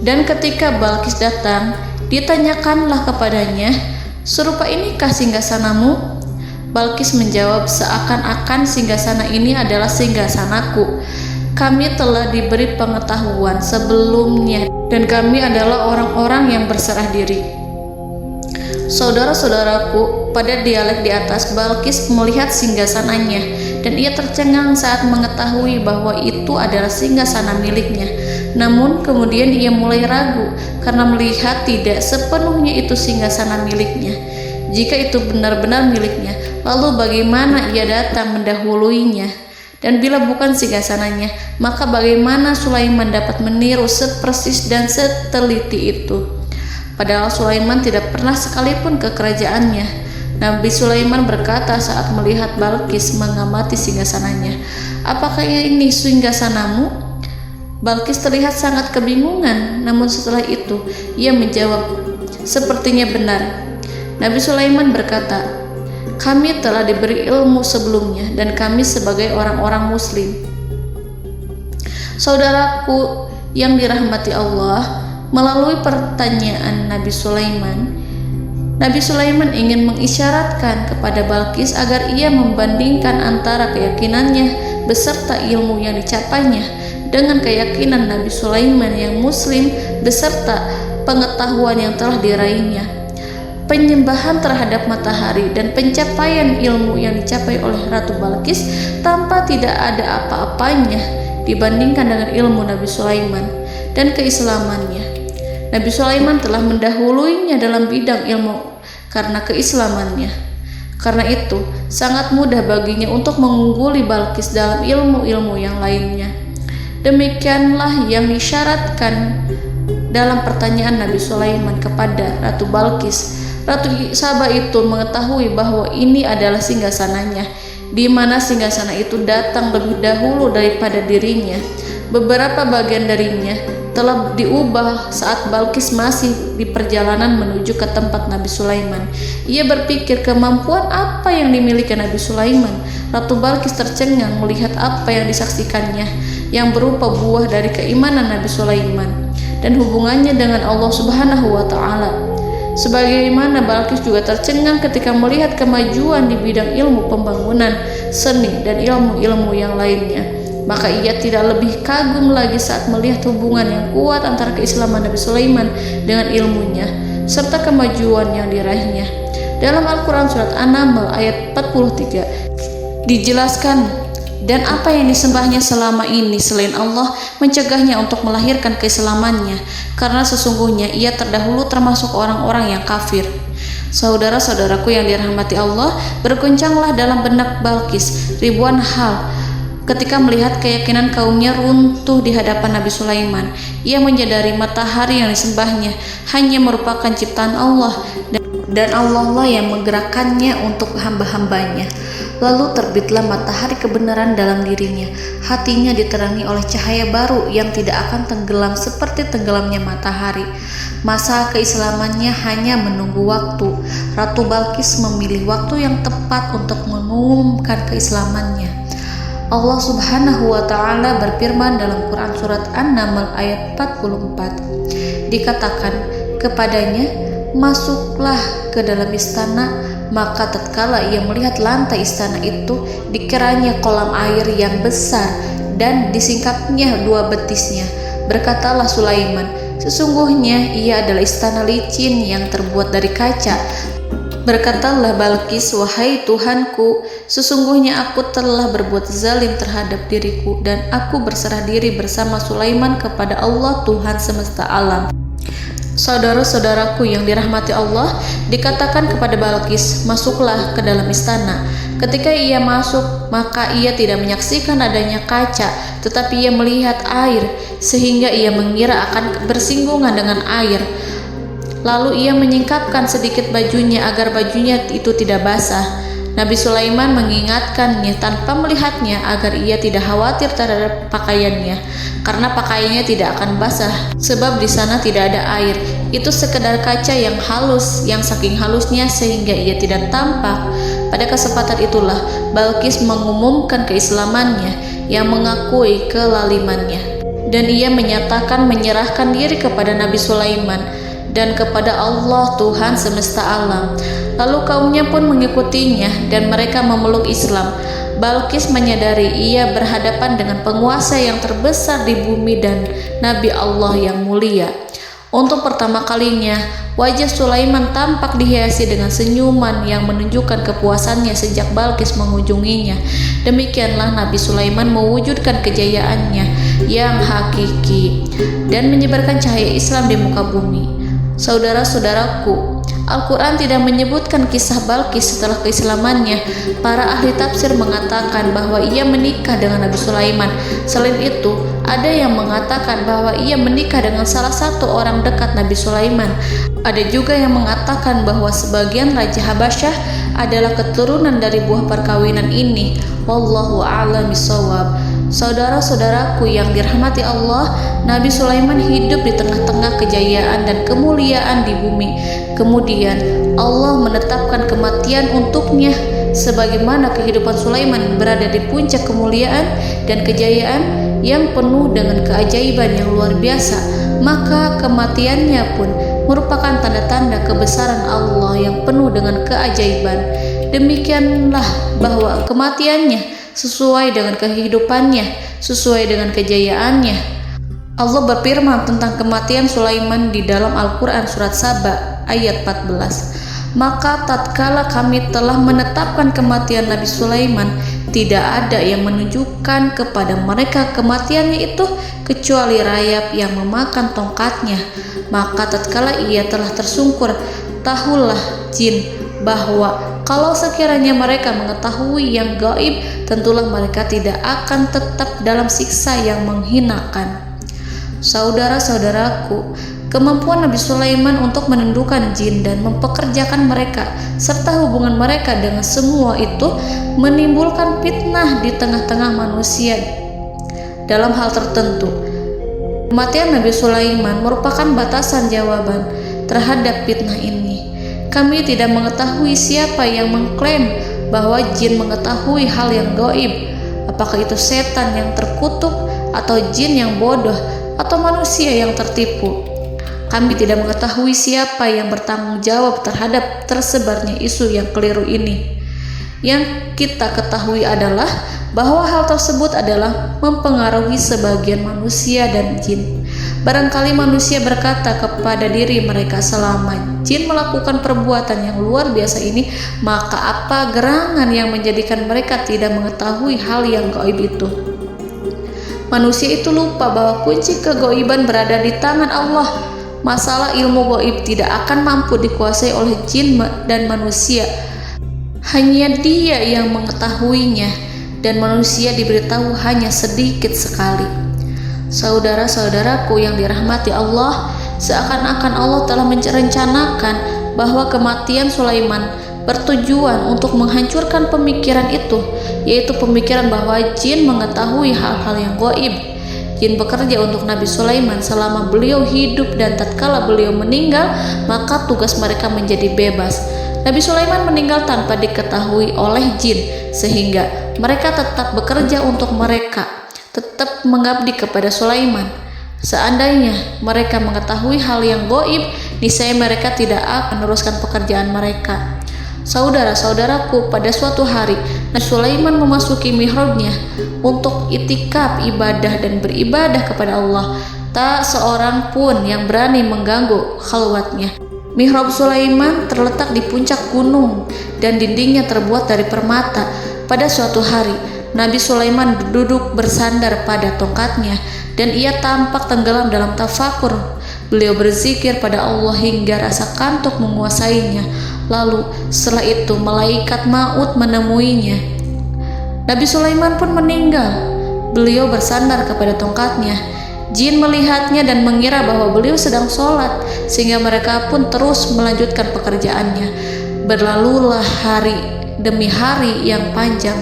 [SPEAKER 2] dan ketika Balqis datang, ditanyakanlah kepadanya, "Serupa inikah singgasanamu?" Balqis menjawab, "Seakan-akan singgasana ini adalah singgasanaku. Kami telah diberi pengetahuan sebelumnya dan kami adalah orang-orang yang berserah diri." Saudara-saudaraku, pada dialek di atas, Balqis melihat singgasananya dan ia tercengang saat mengetahui bahwa itu adalah singgasana miliknya. Namun kemudian ia mulai ragu karena melihat tidak sepenuhnya itu singgasana miliknya. Jika itu benar-benar miliknya, lalu bagaimana ia datang mendahuluinya? Dan bila bukan singgasananya, maka bagaimana Sulaiman dapat meniru sepersis dan seteliti itu? Padahal Sulaiman tidak pernah sekalipun ke kerajaannya. Nabi Sulaiman berkata saat melihat Balqis mengamati singgasananya, "Apakah ini singgasanamu?" Balqis terlihat sangat kebingungan, namun setelah itu ia menjawab, "Sepertinya benar." Nabi Sulaiman berkata, "Kami telah diberi ilmu sebelumnya dan kami sebagai orang-orang muslim." Saudaraku yang dirahmati Allah, melalui pertanyaan Nabi Sulaiman ingin mengisyaratkan kepada Balqis agar ia membandingkan antara keyakinannya beserta ilmu yang dicapainya dengan keyakinan Nabi Sulaiman yang muslim beserta pengetahuan yang telah diraihnya. Penyembahan terhadap matahari dan pencapaian ilmu yang dicapai oleh Ratu Balqis tanpa tidak ada apa-apanya dibandingkan dengan ilmu Nabi Sulaiman dan keislamannya. Nabi Sulaiman telah mendahuluinya dalam bidang ilmu karena keislamannya. Karena itu, sangat mudah baginya untuk mengungguli Balqis dalam ilmu-ilmu yang lainnya. Demikianlah yang disyaratkan dalam pertanyaan Nabi Sulaiman kepada Ratu Balqis. Ratu Saba itu mengetahui bahwa ini adalah singgasananya, di mana singgasana itu datang lebih dahulu daripada dirinya. Beberapa bagian darinya telah diubah saat Balqis masih di perjalanan menuju ke tempat Nabi Sulaiman. Ia berpikir kemampuan apa yang dimiliki Nabi Sulaiman. Ratu Balqis tercengang melihat apa yang disaksikannya, yang berupa buah dari keimanan Nabi Sulaiman dan hubungannya dengan Allah Subhanahu wa Ta'ala. Sebagaimana Balqis juga tercengang ketika melihat kemajuan di bidang ilmu pembangunan, seni, dan ilmu-ilmu yang lainnya. Maka ia tidak lebih kagum lagi saat melihat hubungan yang kuat antara keislaman Nabi Sulaiman dengan ilmunya serta kemajuan yang diraihnya. Dalam Al-Quran surat An-Naml ayat 43 dijelaskan, dan apa yang disembahnya selama ini selain Allah mencegahnya untuk melahirkan keislamannya, karena sesungguhnya ia terdahulu termasuk orang-orang yang kafir. Saudara-saudaraku yang dirahmati Allah, berguncanglah dalam benak Balqis ribuan hal ketika melihat keyakinan kaumnya runtuh di hadapan Nabi Sulaiman. Ia menyadari matahari yang disembahnya hanya merupakan ciptaan Allah, dan Allah lah yang menggerakkannya untuk hamba-hambanya. Lalu terbitlah matahari kebenaran dalam dirinya. Hatinya diterangi oleh cahaya baru yang tidak akan tenggelam seperti tenggelamnya matahari. Masa keislamannya hanya menunggu waktu. Ratu Balqis memilih waktu yang tepat untuk mengumumkan keislamannya. Allah Subhanahu wa Ta'ala berfirman dalam Quran Surat An-Naml ayat 44. Dikatakan kepadanya, masuklah ke dalam istana. Maka tatkala ia melihat lantai istana itu, dikiranya kolam air yang besar dan disingkapnya dua betisnya. Berkatalah Sulaiman, sesungguhnya ia adalah istana licin yang terbuat dari kaca. Berkatalah Balqis, wahai Tuhanku, sesungguhnya aku telah berbuat zalim terhadap diriku, dan aku berserah diri bersama Sulaiman kepada Allah Tuhan semesta alam. Saudara-saudaraku yang dirahmati Allah, dikatakan kepada Balqis, masuklah ke dalam istana. Ketika ia masuk, maka ia tidak menyaksikan adanya kaca, tetapi ia melihat air, sehingga ia mengira akan bersinggungan dengan air. Lalu ia menyingkapkan sedikit bajunya agar bajunya itu tidak basah. Nabi Sulaiman mengingatkannya tanpa melihatnya agar ia tidak khawatir terhadap pakaiannya, karena pakaiannya tidak akan basah sebab di sana tidak ada air. Itu sekedar kaca yang halus, yang saking halusnya sehingga ia tidak tampak. Pada kesempatan itulah Balqis mengumumkan keislamannya yang mengakui kelalimannya, dan ia menyatakan menyerahkan diri kepada Nabi Sulaiman dan kepada Allah Tuhan semesta alam. Lalu kaumnya pun mengikutinya dan mereka memeluk Islam. Balqis menyadari ia berhadapan dengan penguasa yang terbesar di bumi dan Nabi Allah yang mulia. Untuk pertama kalinya, wajah Sulaiman tampak dihiasi dengan senyuman yang menunjukkan kepuasannya sejak Balqis mengunjunginya. Demikianlah Nabi Sulaiman mewujudkan kejayaannya yang hakiki dan menyebarkan cahaya Islam di muka bumi. Saudara-saudaraku, Al-Quran tidak menyebutkan kisah Balqis setelah keislamannya. Para ahli tafsir mengatakan bahwa ia menikah dengan Nabi Sulaiman. Selain itu, ada yang mengatakan bahwa ia menikah dengan salah satu orang dekat Nabi Sulaiman. Ada juga yang mengatakan bahwa sebagian Raja Habasyah adalah keturunan dari buah perkawinan ini. Wallahu a'lam bishawab. Saudara-saudaraku yang dirahmati Allah, Nabi Sulaiman hidup di tengah-tengah kejayaan dan kemuliaan di bumi. Kemudian Allah menetapkan kematian untuknya, sebagaimana kehidupan Sulaiman berada di puncak kemuliaan dan kejayaan yang penuh dengan keajaiban yang luar biasa. Maka kematiannya pun merupakan tanda-tanda kebesaran Allah yang penuh dengan keajaiban. Demikianlah bahwa kematiannya sesuai dengan kehidupannya, sesuai dengan kejayaannya. Allah berfirman tentang kematian Sulaiman di dalam Al-Quran Surat Saba ayat 14. Maka tatkala kami telah menetapkan kematian Nabi Sulaiman, tidak ada yang menunjukkan kepada mereka kematiannya itu kecuali rayap yang memakan tongkatnya. Maka tatkala ia telah tersungkur, tahulah jin bahwa kalau sekiranya mereka mengetahui yang gaib, tentulah mereka tidak akan tetap dalam siksa yang menghinakan. Saudara-saudaraku, kemampuan Nabi Sulaiman untuk menundukkan jin dan mempekerjakan mereka serta hubungan mereka dengan semua itu menimbulkan fitnah di tengah-tengah manusia dalam hal tertentu. Kematian Nabi Sulaiman merupakan batasan jawaban terhadap fitnah ini. Kami tidak mengetahui siapa yang mengklaim bahwa jin mengetahui hal yang gaib. Apakah itu setan yang terkutuk, atau jin yang bodoh, atau manusia yang tertipu? Kami tidak mengetahui siapa yang bertanggung jawab terhadap tersebarnya isu yang keliru ini. Yang kita ketahui adalah bahwa hal tersebut adalah mempengaruhi sebagian manusia dan jin. Barangkali manusia berkata kepada diri mereka, selama jin melakukan perbuatan yang luar biasa ini, maka apa gerangan yang menjadikan mereka tidak mengetahui hal yang gaib itu? Manusia itu lupa bahwa kunci kegaiban berada di tangan Allah. masalah ilmu gaib tidak akan mampu dikuasai oleh jin dan manusia. Hanya Dia yang mengetahuinya, dan manusia diberitahu hanya sedikit sekali. Saudara-saudaraku yang dirahmati Allah, seakan-akan Allah telah merencanakan bahwa kematian Sulaiman bertujuan untuk menghancurkan pemikiran itu, yaitu pemikiran bahwa jin mengetahui hal-hal yang gaib. Jin bekerja untuk Nabi Sulaiman selama beliau hidup, dan tatkala beliau meninggal, maka tugas mereka menjadi bebas. Nabi Sulaiman meninggal tanpa diketahui oleh jin, sehingga mereka tetap bekerja untuk mereka, tetap mengabdi kepada Sulaiman. Seandainya mereka mengetahui hal yang gaib, niscaya mereka tidak akan meneruskan pekerjaan mereka. Saudara-saudaraku, pada suatu hari Nabi Sulaiman memasuki mihrabnya untuk itikaf ibadah dan beribadah kepada Allah. Tak seorang pun yang berani mengganggu khalwatnya. Mihrab Sulaiman terletak di puncak gunung dan dindingnya terbuat dari permata. Pada suatu hari, Nabi Sulaiman duduk bersandar pada tongkatnya dan ia tampak tenggelam dalam tafakur. Beliau berzikir pada Allah hingga rasa kantuk menguasainya. Lalu setelah itu malaikat maut menemuinya. Nabi Sulaiman pun meninggal. Beliau bersandar kepada tongkatnya. Jin melihatnya dan mengira bahwa beliau sedang sholat, sehingga mereka pun terus melanjutkan pekerjaannya. Berlalulah hari demi hari yang panjang.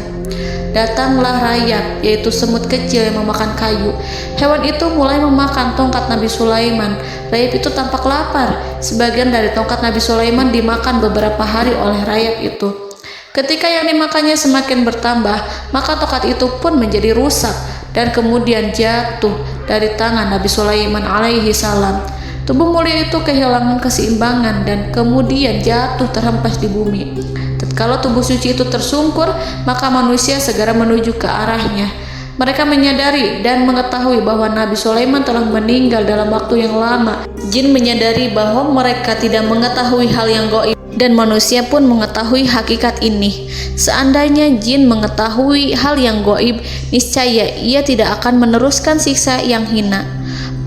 [SPEAKER 2] Datanglah rayap, yaitu semut kecil yang memakan kayu. Hewan itu mulai memakan tongkat Nabi Sulaiman. Rayap itu tampak lapar. Sebagian dari tongkat Nabi Sulaiman dimakan beberapa hari oleh rayap itu. Ketika yang dimakannya semakin bertambah, maka tongkat itu pun menjadi rusak dan kemudian jatuh dari tangan Nabi Sulaiman alaihi salam. Tubuh mulia itu kehilangan keseimbangan dan kemudian jatuh terhempas di bumi. Tatkala tubuh suci itu tersungkur, maka manusia segera menuju ke arahnya. Mereka menyadari dan mengetahui bahwa Nabi Sulaiman telah meninggal dalam waktu yang lama. Jin menyadari bahwa mereka tidak mengetahui hal yang gaib, dan manusia pun mengetahui hakikat ini. Seandainya jin mengetahui hal yang gaib, niscaya ia tidak akan meneruskan siksa yang hina.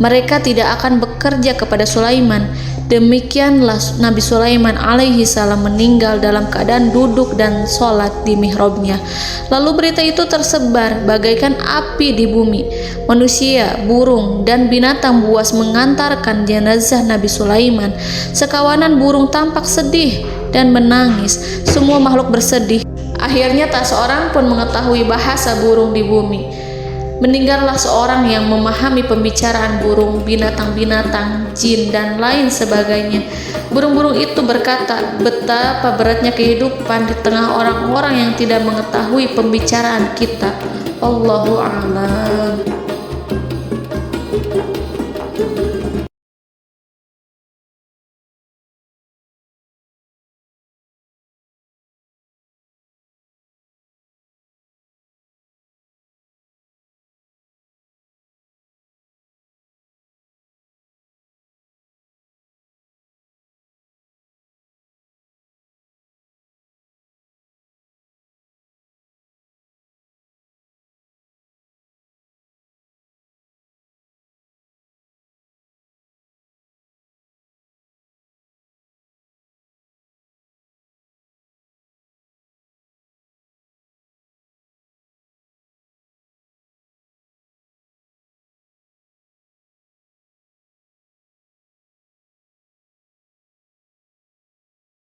[SPEAKER 2] Mereka tidak akan bekerja kepada Sulaiman. Demikianlah Nabi Sulaiman alaihi salam meninggal dalam keadaan duduk dan sholat di mihrabnya. Lalu berita itu tersebar bagaikan api di bumi. Manusia, burung, dan binatang buas mengantarkan jenazah Nabi Sulaiman. Sekawanan burung tampak sedih dan menangis. Semua makhluk bersedih. Akhirnya tak seorang pun mengetahui bahasa burung di bumi. Meninggallah seorang yang memahami pembicaraan burung, binatang-binatang, jin, dan lain sebagainya. Burung-burung itu berkata, betapa beratnya kehidupan di tengah orang-orang yang tidak mengetahui pembicaraan kita. Allahu a'lam.